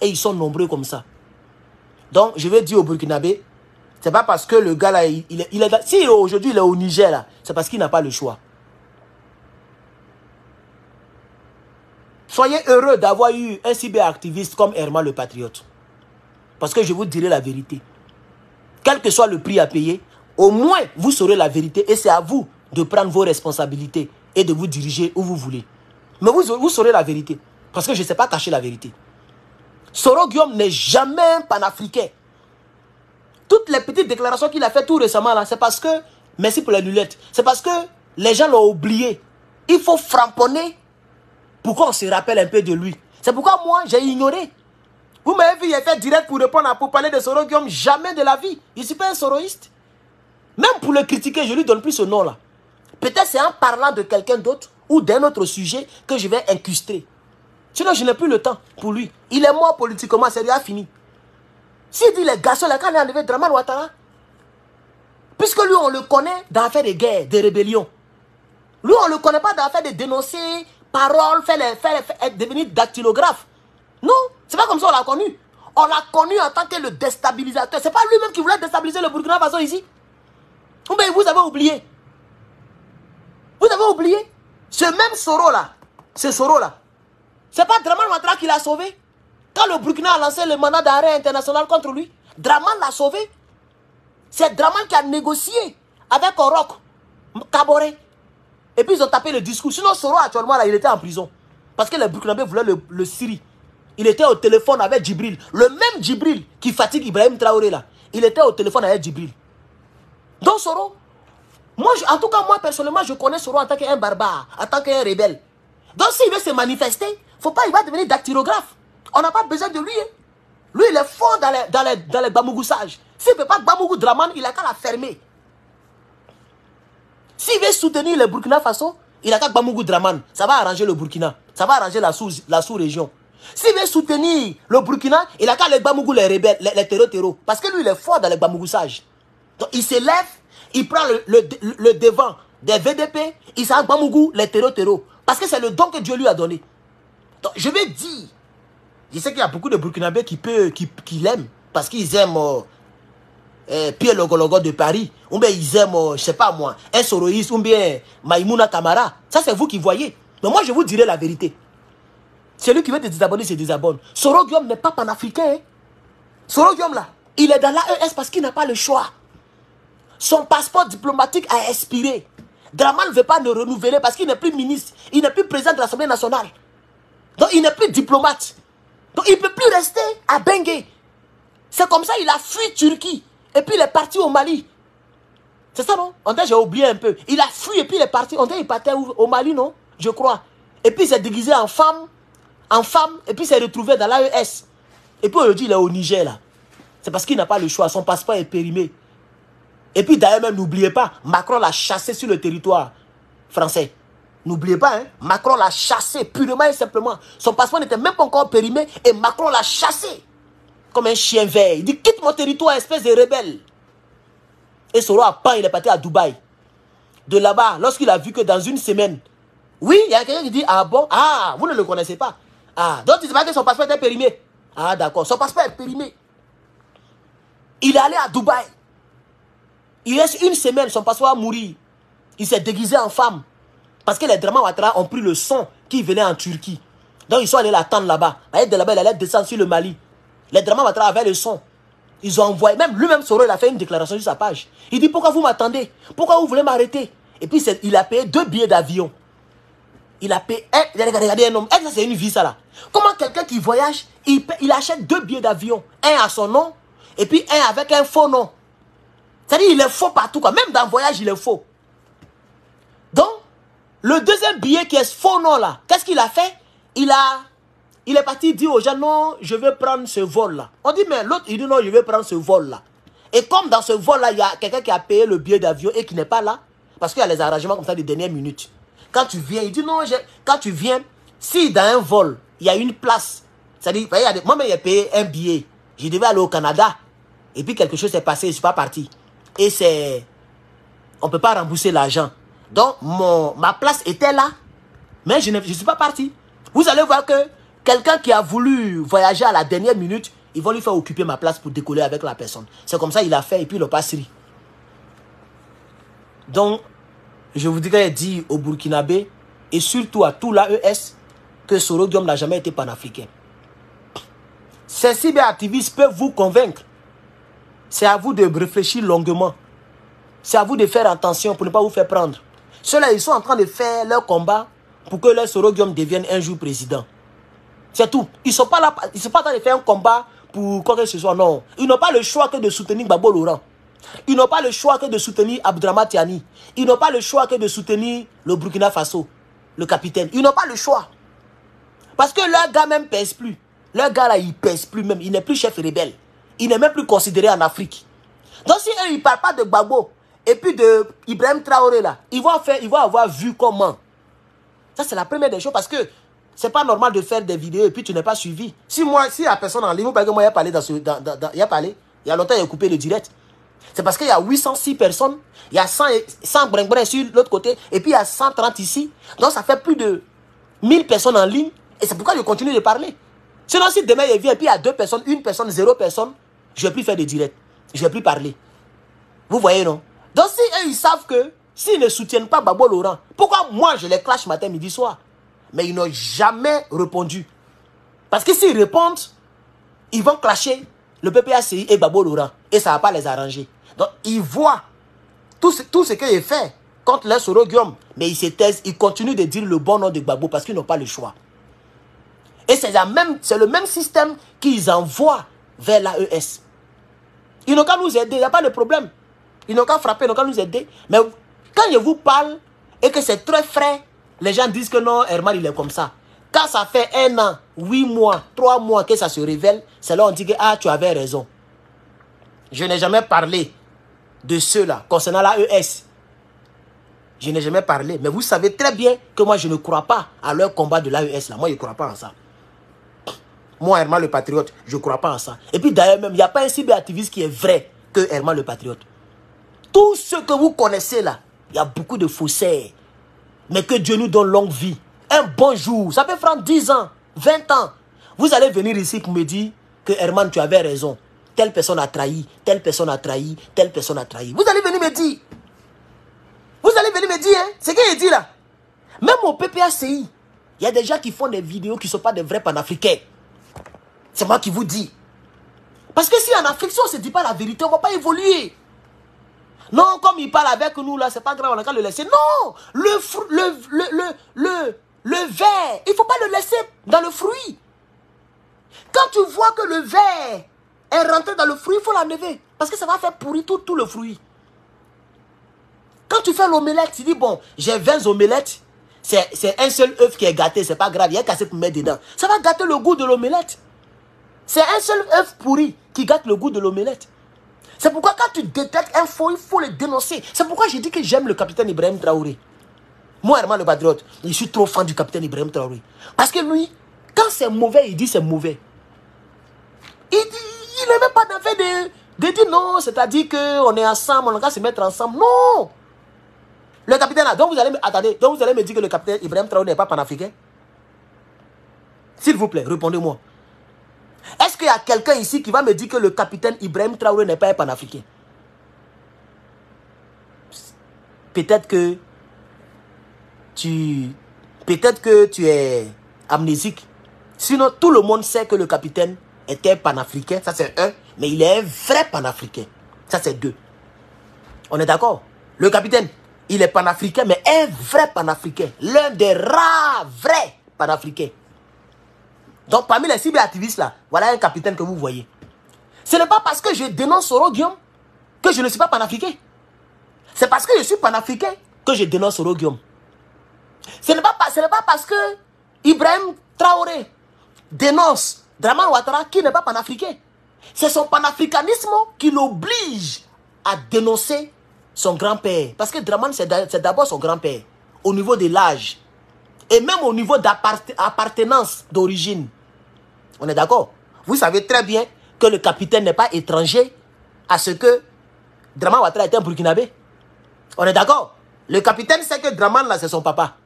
Et ils sont nombreux comme ça. Donc, je vais dire au Burkinabé, c'est pas parce que le gars là, si aujourd'hui il est au Niger là, c'est parce qu'il n'a pas le choix. Soyez heureux d'avoir eu un cyberactiviste comme Herman le Patriote. Parce que je vous dirai la vérité. Quel que soit le prix à payer, au moins vous saurez la vérité. Et c'est à vous de prendre vos responsabilités et de vous diriger où vous voulez. Mais vous saurez la vérité. Parce que je ne sais pas cacher la vérité. Soro Guillaume n'est jamais un panafricain. Toutes les petites déclarations qu'il a faites tout récemment, c'est parce que, merci pour la lunette, c'est parce que les gens l'ont oublié. Il faut framponner pour qu'on se rappelle un peu de lui. C'est pourquoi moi, j'ai ignoré. Vous m'avez vu, il a fait direct pour répondre, pour parler de Soro Guillaume. Jamais de la vie. Il ne suis pas un soroïste. Même pour le critiquer, je ne lui donne plus ce nom-là. Peut-être c'est en parlant de quelqu'un d'autre ou d'un autre sujet que je vais incruster. Sinon, je n'ai plus le temps pour lui. Il est mort politiquement, c'est déjà fini. S'il dit les garçons, quand il a enlevé Draman Ouattara, puisque lui, on le connaît dans l'affaire des guerres, des rébellions. Lui, on ne le connaît pas dans l'affaire de dénoncer, parole, devenir dactylographe. Non, c'est pas comme ça on l'a connu. On l'a connu en tant que le déstabilisateur. C'est pas lui-même qui voulait déstabiliser le Burkina Faso ici. Mais vous avez oublié. Vous avez oublié. Ce même Soro là, ce Soro là, c'est pas Draman Ouattara qui l'a sauvé. Quand le Burkina a lancé le mandat d'arrêt international contre lui, Draman l'a sauvé. C'est Draman qui a négocié avec Orok, Kaboré. Et puis ils ont tapé le discours. Sinon Soro actuellement là, il était en prison. Parce que les Burkinabés voulaient le Syrie. Il était au téléphone avec Djibril. Le même Djibril qui fatigue Ibrahim Traoré là. Il était au téléphone avec Djibril. Donc Soro, moi, en tout cas moi personnellement, je connais Soro en tant qu'un barbare, en tant qu'un rebelle. Donc s'il veut se manifester, faut pas, il va devenir dactylographe. On n'a pas besoin de lui. Hein. Lui, il est fort dans les Gbamougoussages. S'il ne peut pas Gbamougou Draman, il a qu'à la fermer. S'il veut soutenir le Burkina Faso, il a qu'à Gbamougou Draman. Ça va arranger le Burkina. Ça va arranger la sous-région. S'il veut soutenir le Burkina, il a qu'à les Gbamougou les rebelles, les terreaux. Parce que lui, il est fort dans les Gbamougoussages. Donc, il s'élève, il prend le devant des VDP, il s'en Gbamougou les terreaux. Parce que c'est le don que Dieu lui a donné. Donc, je vais dire, je sais qu'il y a beaucoup de Burkinabés qui l'aiment. Parce qu'ils aiment Pierre Logologo de Paris. Ou bien ils aiment, je ne sais pas moi, un Soroïs ou bien Maïmouna Kamara. Ça, c'est vous qui voyez. Mais moi, je vous dirai la vérité. Celui qui veut te désabonner, se désabonne. Soro Guillaume n'est pas panafricain. Hein? Soro Guillaume, là, il est dans l'AES parce qu'il n'a pas le choix. Son passeport diplomatique a expiré. Draman ne veut pas le renouveler parce qu'il n'est plus ministre. Il n'est plus président de l'Assemblée nationale. Donc, il n'est plus diplomate. Donc, il ne peut plus rester à Bengué. C'est comme ça qu'il a fui Turquie. Et puis, il est parti au Mali. C'est ça, non? On dirait, j'ai oublié un peu. Il a fui et puis il est parti. On dirait, il partait au Mali, non? Je crois. Et puis, il s'est déguisé en femme. Et puis, il s'est retrouvé dans l'AES. Et puis, aujourd'hui, il est au Niger, là. C'est parce qu'il n'a pas le choix. Son passeport est périmé. Et puis, d'ailleurs, même, n'oubliez pas, Macron l'a chassé sur le territoire français. N'oubliez pas, hein, Macron l'a chassé purement et simplement. Son passeport n'était même pas encore périmé et Macron l'a chassé. Comme un chien vert. Il dit, quitte mon territoire, espèce de rebelle. Et Soro a pas, il est parti à Dubaï. De là-bas, lorsqu'il a vu que dans une semaine, oui, il y a quelqu'un qui dit, ah bon, ah, vous ne le connaissez pas. Ah, donc il ne sait pas que son passeport était périmé. Ah, d'accord, son passeport est périmé. Il est allé à Dubaï. Il reste une semaine, son passeport a mouru. Il s'est déguisé en femme. Parce que les Draman Ouattara ont pris le son qui venait en Turquie. Donc ils sont allés l'attendre là-bas. De là-bas, il allait descendre sur le Mali. Les Draman Ouattara avaient le son. Ils ont envoyé, même lui-même Soro, il a fait une déclaration sur sa page. Il dit, pourquoi vous m'attendez? Pourquoi vous voulez m'arrêter? Et puis il a payé 2 billets d'avion. Il a payé, regardez un homme, ça c'est une vie ça là. Comment quelqu'un qui voyage, il achète 2 billets d'avion. Un à son nom, et puis un avec un faux nom. C'est-à-dire il est faux partout quoi. Même dans le voyage, il est faux. Donc, le deuxième billet qui est faux nom là, qu'est-ce qu'il a fait? Il est parti dire aux gens, non, je vais prendre ce vol-là. On dit, mais l'autre, il dit, non, je vais prendre ce vol-là. Et comme dans ce vol-là, il y a quelqu'un qui a payé le billet d'avion et qui n'est pas là, parce qu'il y a les arrangements comme ça de dernière minute. Quand tu viens, il dit, non, quand tu viens, si dans un vol, il y a une place, c'est-à-dire, moi-même, j'ai payé un billet. Je devais aller au Canada. Et puis, quelque chose s'est passé, je ne suis pas parti. Et on ne peut pas rembourser l'argent. Donc, ma place était là, mais je ne suis pas parti. Vous allez voir que quelqu'un qui a voulu voyager à la dernière minute, ils vont lui faire occuper ma place pour décoller avec la personne. C'est comme ça qu'il a fait et puis il n'a pas sri. Donc, je voudrais dire aux Burkinabés et surtout à tout l'AES que Soro Guillaume n'a jamais été panafricain. Ces cyberactivistes peuvent vous convaincre. C'est à vous de réfléchir longuement. C'est à vous de faire attention pour ne pas vous faire prendre. Ceux-là, ils sont en train de faire leur combat pour que le Soro Guillaume devienne un jour président. C'est tout. Ils ne sont pas là, ils sont pas en train de faire un combat pour quoi que ce soit, non. Ils n'ont pas le choix que de soutenir Gbagbo Laurent. Ils n'ont pas le choix que de soutenir Abdrama Tiani. Ils n'ont pas le choix que de soutenir le Burkina Faso, le capitaine. Ils n'ont pas le choix. Parce que leur gars même ne pèse plus. Leur gars là, il ne pèse plus même. Il n'est plus chef rebelle. Il n'est même plus considéré en Afrique. Donc si eux, ils ne parlent pas de Gbagbo et puis de Ibrahim Traoré là, ils vont avoir vu comment. Ça, c'est la première des choses parce que c'est pas normal de faire des vidéos et puis tu n'es pas suivi. Si la personne en ligne, vous parlez que moi, il a parlé il y a longtemps, il a coupé le direct. C'est parce qu'il y a 806 personnes, il y a 100 brin sur l'autre côté, et puis il y a 130 ici. Donc ça fait plus de 1000 personnes en ligne, et c'est pourquoi je continue de parler. Sinon, si demain il vient, et puis il y a 2 personnes, 1 personne, 0 personne, je ne vais plus faire de direct. Je ne vais plus parler. Vous voyez, non? Donc si eux, ils savent que, s'ils ne soutiennent pas Gbagbo Laurent, pourquoi moi je les clash matin, midi, soir? Mais ils n'ont jamais répondu. Parce que s'ils répondent, ils vont clasher le PPACI et Gbagbo Laurent. Et ça ne va pas les arranger. Donc, ils voient tout ce qu'il fait contre les Soro Guillaume. Mais ils se taisent, ils continuent de dire le bon nom de Gbagbo parce qu'ils n'ont pas le choix. Et c'est le même système qu'ils envoient vers l'AES. Ils n'ont qu'à nous aider, il n'y a pas de problème. Ils n'ont qu'à frapper, ils n'ont qu'à nous aider. Mais quand je vous parle et que c'est très frais, les gens disent que non, Herman, il est comme ça. Quand ça fait 1 an, 8 mois, 3 mois que ça se révèle, c'est là on dit que ah, tu avais raison. Je n'ai jamais parlé de ceux-là concernant l'AES. Je n'ai jamais parlé. Mais vous savez très bien que moi, je ne crois pas à leur combat de l'AES. Moi, je ne crois pas en ça. Moi, Herman le Patriote, je ne crois pas en ça. Et puis d'ailleurs même, il n'y a pas un cyberactiviste qui est vrai que Herman le Patriote. Tout ce que vous connaissez là, il y a beaucoup de faussaires. Mais que Dieu nous donne longue vie. Un bon jour, ça peut prendre 10 ans, 20 ans. Vous allez venir ici pour me dire que Herman, tu avais raison. Telle personne a trahi, telle personne a trahi, telle personne a trahi. Vous allez venir me dire. Vous allez venir me dire, hein, c'est ce qu'il dit là. Même au PPACI, il y a des gens qui font des vidéos qui ne sont pas des vrais panafricains. C'est moi qui vous dis. Parce que si en Afrique, si on ne se dit pas la vérité, on ne va pas évoluer. Non, comme il parle avec nous là, c'est pas grave, on a qu'à le laisser. Non, le verre, il ne faut pas le laisser dans le fruit. Quand tu vois que le verre est rentré dans le fruit, il faut l'enlever. Parce que ça va faire pourrir tout le fruit. Quand tu fais l'omelette, tu dis bon, j'ai 20 omelettes, c'est un seul œuf qui est gâté, c'est pas grave, il y a cassé pour mettre dedans. Ça va gâter le goût de l'omelette. C'est un seul œuf pourri qui gâte le goût de l'omelette. C'est pourquoi quand tu détectes un faux, il faut le dénoncer. C'est pourquoi j'ai dit que j'aime le capitaine Ibrahim Traoré. Moi, Herman le Patriote, je suis trop fan du capitaine Ibrahim Traoré. Parce que lui, quand c'est mauvais, il dit c'est mauvais. Il n'est même pas dans le fait de dire non, c'est-à-dire qu'on est ensemble, on va se mettre ensemble. Non! Le capitaine là, donc vous allez me dire que le capitaine Ibrahim Traoré n'est pas panafricain? S'il vous plaît, répondez-moi. Est-ce qu'il y a quelqu'un ici qui va me dire que le capitaine Ibrahim Traoré n'est pas un panafricain? Peut-être que tu es amnésique. Sinon, tout le monde sait que le capitaine était panafricain. Ça, c'est un. Mais il est un vrai panafricain. Ça, c'est 2. On est d'accord? Le capitaine, il est panafricain, mais un vrai panafricain. L'un des rares vrais panafricains. Donc, parmi les cyberactivistes là, voilà un capitaine que vous voyez. Ce n'est pas parce que je dénonce Soro Guillaume que je ne suis pas panafricain. C'est parce que je suis panafricain que je dénonce Soro Guillaume. Ce n'est pas parce que Ibrahim Traoré dénonce Dramane Ouattara qui n'est pas panafricain. C'est son panafricanisme qui l'oblige à dénoncer son grand-père. Parce que Dramane, c'est d'abord son grand-père. Au niveau de l'âge. Et même au niveau d'appartenance d'origine. On est d'accord? Vous savez très bien que le capitaine n'est pas étranger à ce que Dramane Ouattara était un Burkinabé. On est d'accord? Le capitaine sait que Dramane là, c'est son papa.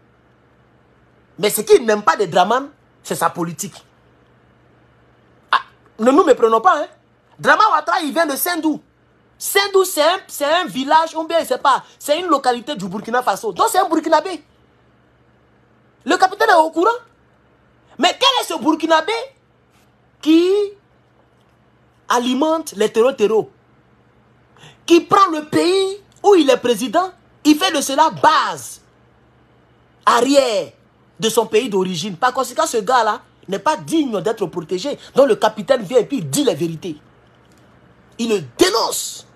Mais ce qu'il n'aime pas de Dramane, c'est sa politique. Ah, ne nous méprenons pas, hein? Dramane Ouattara, il vient de Sendou. Sendou, c'est un village, ou bien, je ne sais pas, c'est une localité du Burkina Faso. Donc, c'est un Burkinabé. Le capitaine est au courant. Mais quel est ce Burkinabé qui alimente les terreaux, qui prend le pays où il est président, il fait de cela base arrière de son pays d'origine. Par conséquent, ce gars-là n'est pas digne d'être protégé. Donc le capitaine vient et puis il dit la vérité. Il le dénonce.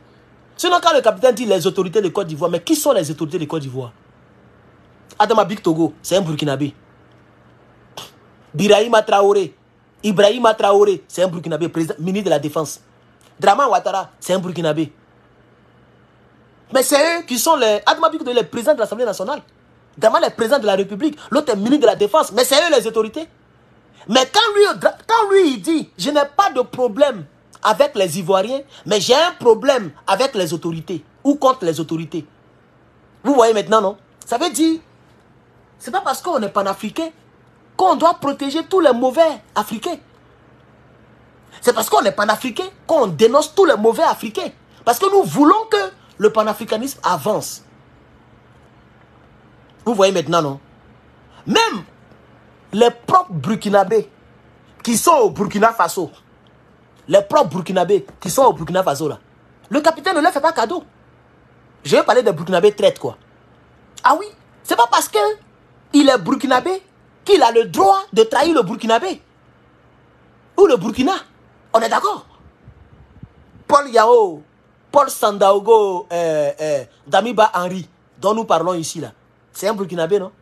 Sinon, quand le capitaine dit les autorités de Côte d'Ivoire, mais qui sont les autorités de Côte d'Ivoire? Adama Bik Togo, c'est un Burkinabé. Ibrahima Traoré, c'est un Burkinabé, ministre de la Défense. Dramane Ouattara, c'est un Burkinabé. Mais c'est eux qui sont les... Adama Bik Togo, les présidents de l'Assemblée nationale. Dramane est président de la République. L'autre est ministre de la Défense. Mais c'est eux les autorités. Mais quand lui il dit, je n'ai pas de problème avec les Ivoiriens, mais j'ai un problème avec les autorités. Ou contre les autorités. Vous voyez maintenant, non? Ça veut dire, c'est pas parce qu'on est panafricain qu'on doit protéger tous les mauvais Africains. C'est parce qu'on est panafricain qu'on dénonce tous les mauvais Africains. Parce que nous voulons que le panafricanisme avance. Vous voyez maintenant, non? Même les propres Burkinabés qui sont au Burkina Faso, les propres Burkinabés qui sont au Burkina Faso, là, le capitaine ne leur fait pas cadeau. Je vais parler des Burkinabés traites, quoi. Ah oui, c'est pas parce qu'il est Burkinabé qu'il a le droit de trahir le Burkinabé. Ou le Burkina. On est d'accord? Paul Yao, Paul Sandaogo, Damiba Henry, dont nous parlons ici, là. C'est un Burkinabé, non?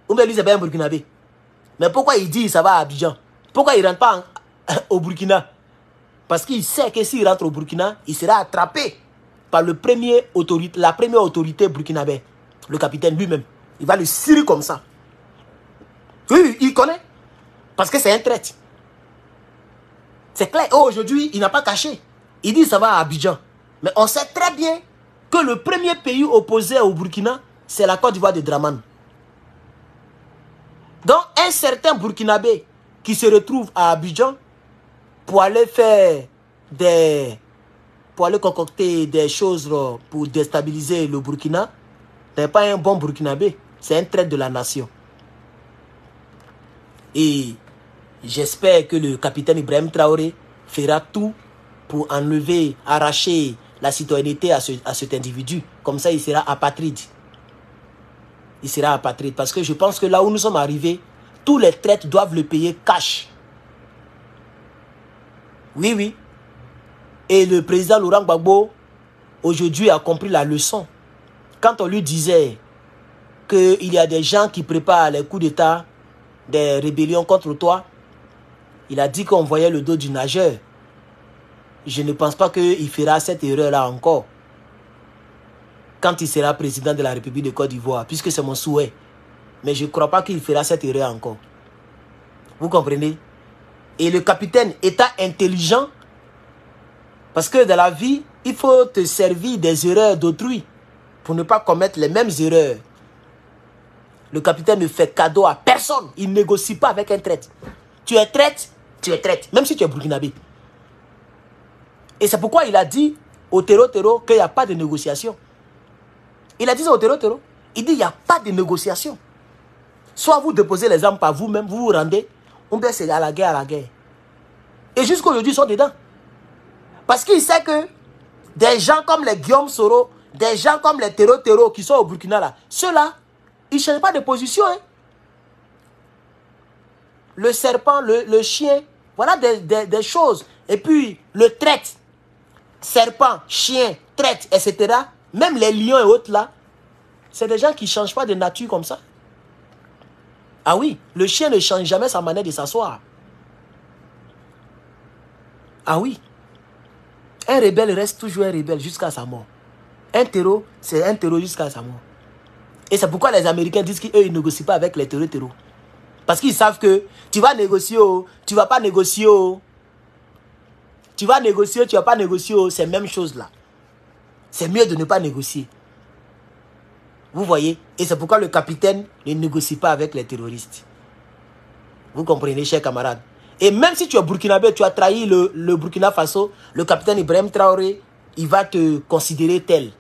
Ou bien lui, c'est bien un Burkinabé. Mais pourquoi il dit ça va à Abidjan? Pourquoi il ne rentre pas au Burkina? Parce qu'il sait que s'il rentre au Burkina, il sera attrapé par la première autorité burkinabé, le capitaine lui-même. Il va le cirer comme ça. Oui, il connaît. Parce que c'est un traître. C'est clair. Oh, aujourd'hui, il n'a pas caché. Il dit ça va à Abidjan. Mais on sait très bien que le premier pays opposé au Burkina, c'est la Côte d'Ivoire de Dramane. Donc, un certain Burkinabé qui se retrouve à Abidjan pour aller faire pour aller concocter des choses pour déstabiliser le Burkina, n'est pas un bon Burkinabé. C'est un traître de la nation. Et j'espère que le capitaine Ibrahim Traoré fera tout pour enlever, arracher la citoyenneté à cet individu. Comme ça, il sera apatride. Il sera apatride. Parce que je pense que là où nous sommes arrivés, tous les traîtres doivent le payer cash. Oui, oui. Et le président Laurent Gbagbo, aujourd'hui, a compris la leçon. Quand on lui disait qu'il y a des gens qui préparent les coups d'État, des rébellions contre toi, il a dit qu'on voyait le dos du nageur. Je ne pense pas qu'il fera cette erreur-là encore. Quand il sera président de la République de Côte d'Ivoire, puisque c'est mon souhait. Mais je ne crois pas qu'il fera cette erreur encore. Vous comprenez? Et le capitaine étant intelligent, parce que dans la vie, il faut te servir des erreurs d'autrui pour ne pas commettre les mêmes erreurs. Le capitaine ne fait cadeau à personne. Il ne négocie pas avec un traître. Tu es traître, tu es traître, même si tu es burkinabé. Et c'est pourquoi il a dit au terreau qu'il n'y a pas de négociation. Il a dit ça au terreau. Il dit il n'y a pas de négociation. Soit vous déposez les armes par vous-même, vous vous rendez, ou bien c'est à la guerre, Et jusqu'aujourd'hui, ils sont dedans. Parce qu'il sait que des gens comme les Guillaume Soro, des gens comme les terreau qui sont au Burkina, là, ceux-là, ils ne changent pas de position. Hein. Le serpent, le chien, voilà des choses. Et puis, le traître, serpent, chien, traître, etc. Même les lions et autres là, c'est des gens qui ne changent pas de nature comme ça. Ah oui, le chien ne change jamais sa manière de s'asseoir. Ah oui. Un rebelle reste toujours un rebelle jusqu'à sa mort. Un terreau, c'est un terreau jusqu'à sa mort. Et c'est pourquoi les Américains disent qu'eux, ils ne négocient pas avec les terreaux. Parce qu'ils savent que tu vas négocier, tu ne vas pas négocier. Tu vas négocier, tu ne vas pas négocier. C'est la même chose là. C'est mieux de ne pas négocier. Vous voyez? Et c'est pourquoi le capitaine ne négocie pas avec les terroristes. Vous comprenez, chers camarades? Et même si tu es burkinabé, tu as trahi le Burkina Faso, le capitaine Ibrahim Traoré, il va te considérer tel.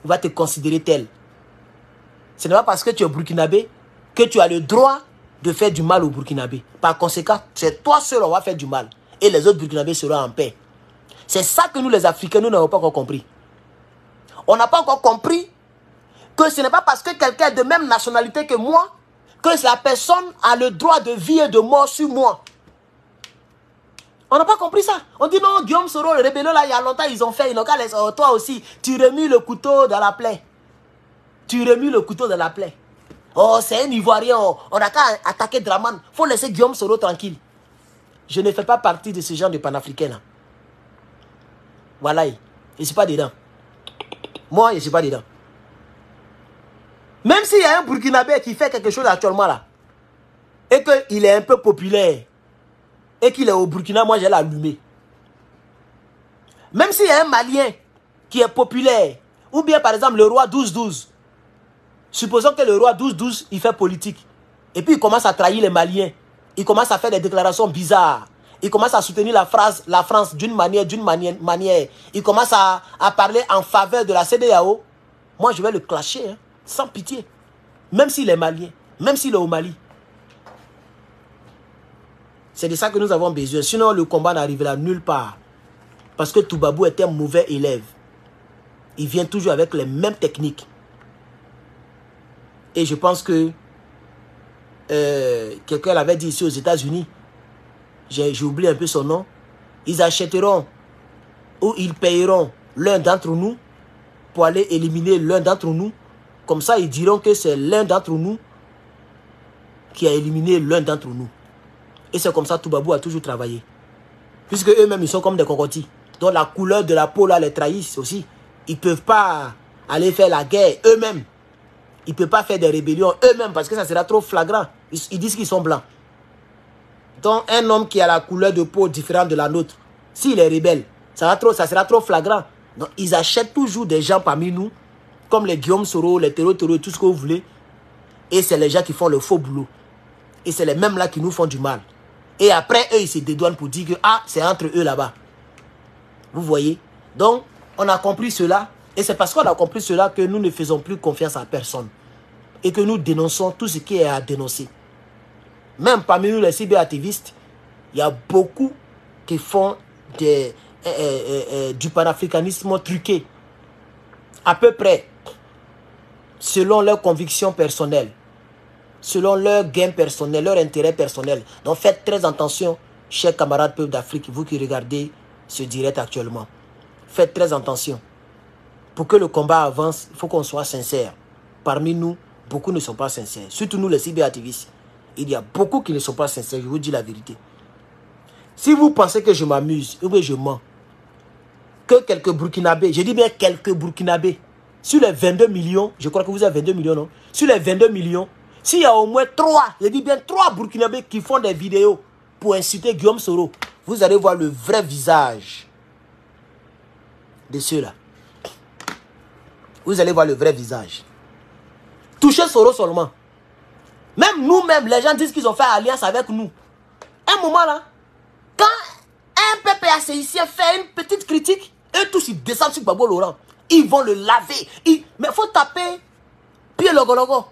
Il va te considérer tel. Ce n'est pas parce que tu es burkinabé que tu as le droit de faire du mal aux burkinabés. Par conséquent, c'est toi seul qui va faire du mal. Et les autres burkinabés seront en paix. C'est ça que nous, les Africains, nous n'avons pas encore compris. On n'a pas encore compris que ce n'est pas parce que quelqu'un est de même nationalité que moi que la personne a le droit de vie et de mort sur moi. On n'a pas compris ça. On dit non, Guillaume Soro, le rébellion là, il y a longtemps, ils ont fait, toi aussi, tu remis le couteau dans la plaie. Tu remis le couteau dans la plaie. Oh, c'est un Ivoirien, on n'a qu'à attaquer Dramane. Il faut laisser Guillaume Soro tranquille. Je ne fais pas partie de ce genre de panafricain là. Voilà, je ne suis pas dedans. Moi, je ne suis pas dedans. Même s'il y a un Burkinabé qui fait quelque chose actuellement là, et qu'il est un peu populaire, et qu'il est au Burkina, moi je l'ai allumé. Même s'il y a un Malien qui est populaire, ou bien par exemple le roi 12-12, supposons que le roi 12-12, il fait politique, et puis il commence à trahir les Maliens, il commence à faire des déclarations bizarres, il commence à soutenir la France d'une manière, il commence à parler en faveur de la CEDEAO, moi je vais le clasher, hein. Sans pitié. Même s'il est malien. Même s'il est au Mali. C'est de ça que nous avons besoin. Sinon, le combat n'arrivera nulle part. Parce que Toubabou est un mauvais élève. Il vient toujours avec les mêmes techniques. Et je pense que quelqu'un l'avait dit ici aux États-Unis. J'ai oublié un peu son nom. Ils achèteront ou ils payeront l'un d'entre nous pour aller éliminer l'un d'entre nous. Comme ça, ils diront que c'est l'un d'entre nous qui a éliminé l'un d'entre nous. Et c'est comme ça que Toubabou a toujours travaillé. Puisque eux-mêmes, ils sont comme des cocotis. Donc la couleur de la peau là les trahissent aussi. Ils ne peuvent pas aller faire la guerre eux-mêmes. Ils ne peuvent pas faire des rébellions eux-mêmes parce que ça sera trop flagrant. Ils disent qu'ils sont blancs. Donc un homme qui a la couleur de peau différente de la nôtre, s'il est rebelle, ça sera trop flagrant. Donc ils achètent toujours des gens parmi nous, comme les Guillaume Soro, les Tero, tout ce que vous voulez. Et c'est les gens qui font le faux boulot. Et c'est les mêmes là qui nous font du mal. Et après, eux, ils se dédouanent pour dire que ah, c'est entre eux là-bas. Vous voyez? Donc, on a compris cela. Et c'est parce qu'on a compris cela que nous ne faisons plus confiance à personne. Et que nous dénonçons tout ce qui est à dénoncer. Même parmi nous, les cyberactivistes, il y a beaucoup qui font du panafricanisme truqué. À peu près, selon leurs convictions personnelles. Selon leur gain personnel, leur intérêt personnel. Donc faites très attention, chers camarades peuples d'Afrique, vous qui regardez ce direct actuellement. Faites très attention. Pour que le combat avance, il faut qu'on soit sincère. Parmi nous, beaucoup ne sont pas sincères. Surtout nous, les cyberactivistes. Il y a beaucoup qui ne sont pas sincères, je vous dis la vérité. Si vous pensez que je m'amuse, ou bien je mens, que quelques Burkinabés, je dis bien quelques Burkinabés, sur les 22 millions, je crois que vous avez 22 millions, non? Sur les 22 millions, s'il y a au moins 3, je dis bien 3 Burkinabés qui font des vidéos pour inciter Guillaume Soro, vous allez voir le vrai visage de ceux-là. Vous allez voir le vrai visage. Touchez Soro seulement. Même nous-mêmes, les gens disent qu'ils ont fait alliance avec nous. Un moment là, quand un PPACICien fait une petite critique, eux tous ils descendent sur Gbagbo Laurent. Ils vont le laver. Mais il faut taper Pierre Logologo.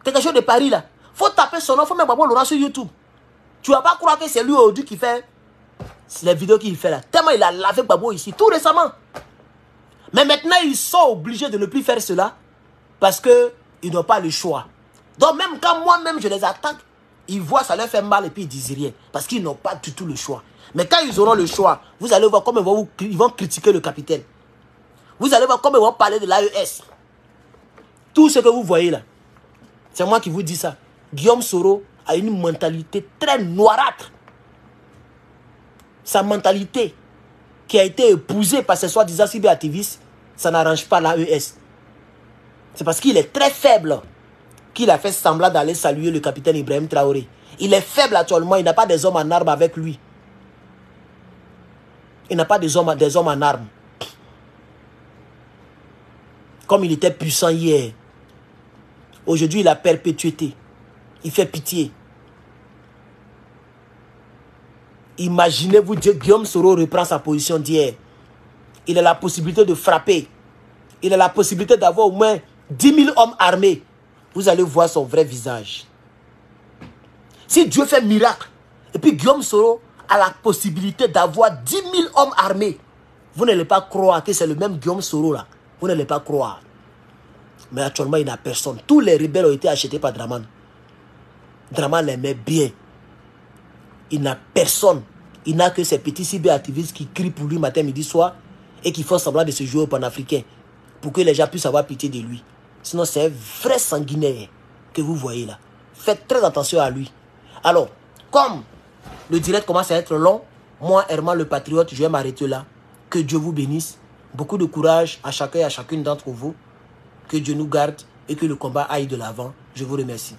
Quelque chose de Paris là. Il faut taper son nom, il faut mettre Gbagbo Laurent sur YouTube. Tu ne vas pas croire que c'est lui aujourd'hui qui fait les vidéos qu'il fait là. Tellement il a lavé Gbagbo ici, tout récemment. Mais maintenant, ils sont obligés de ne plus faire cela parce qu'ils n'ont pas le choix. Donc même quand moi-même je les attaque, ils voient ça leur fait mal et puis ils disent rien. Parce qu'ils n'ont pas du tout le choix. Mais quand ils auront le choix, vous allez voir comment ils vont critiquer le capitaine. Vous allez voir comment ils vont parler de l'AES. Tout ce que vous voyez là, c'est moi qui vous dis ça. Guillaume Soro a une mentalité très noirâtre. Sa mentalité qui a été épousée par ces soi-disant cyberactivistes, ça n'arrange pas l'AES. C'est parce qu'il est très faible qu'il a fait semblant d'aller saluer le capitaine Ibrahim Traoré. Il est faible actuellement, il n'a pas des hommes en armes avec lui. Il n'a pas des hommes en armes. Comme il était puissant hier. Aujourd'hui, il a perpétuité. Il fait pitié. Imaginez-vous, Guillaume Soro reprend sa position d'hier. Il a la possibilité de frapper. Il a la possibilité d'avoir au moins 10 000 hommes armés. Vous allez voir son vrai visage. Si Dieu fait miracle, et puis Guillaume Soro a la possibilité d'avoir 10 000 hommes armés, vous n'allez pas croire que c'est le même Guillaume Soro là. Vous n'allez pas croire. Mais actuellement, il n'a personne. Tous les rebelles ont été achetés par Draman. Draman l'aimait bien. Il n'a personne. Il n'a que ces petits cyberactivistes qui crient pour lui matin, midi, soir et qui font semblant de se jouer au panafricain pour que les gens puissent avoir pitié de lui. Sinon, c'est un vrai sanguinaire que vous voyez là. Faites très attention à lui. Alors, comme le direct commence à être long, moi, Herman le Patriote, je vais m'arrêter là. Que Dieu vous bénisse. Beaucoup de courage à chacun et à chacune d'entre vous. Que Dieu nous garde et que le combat aille de l'avant. Je vous remercie.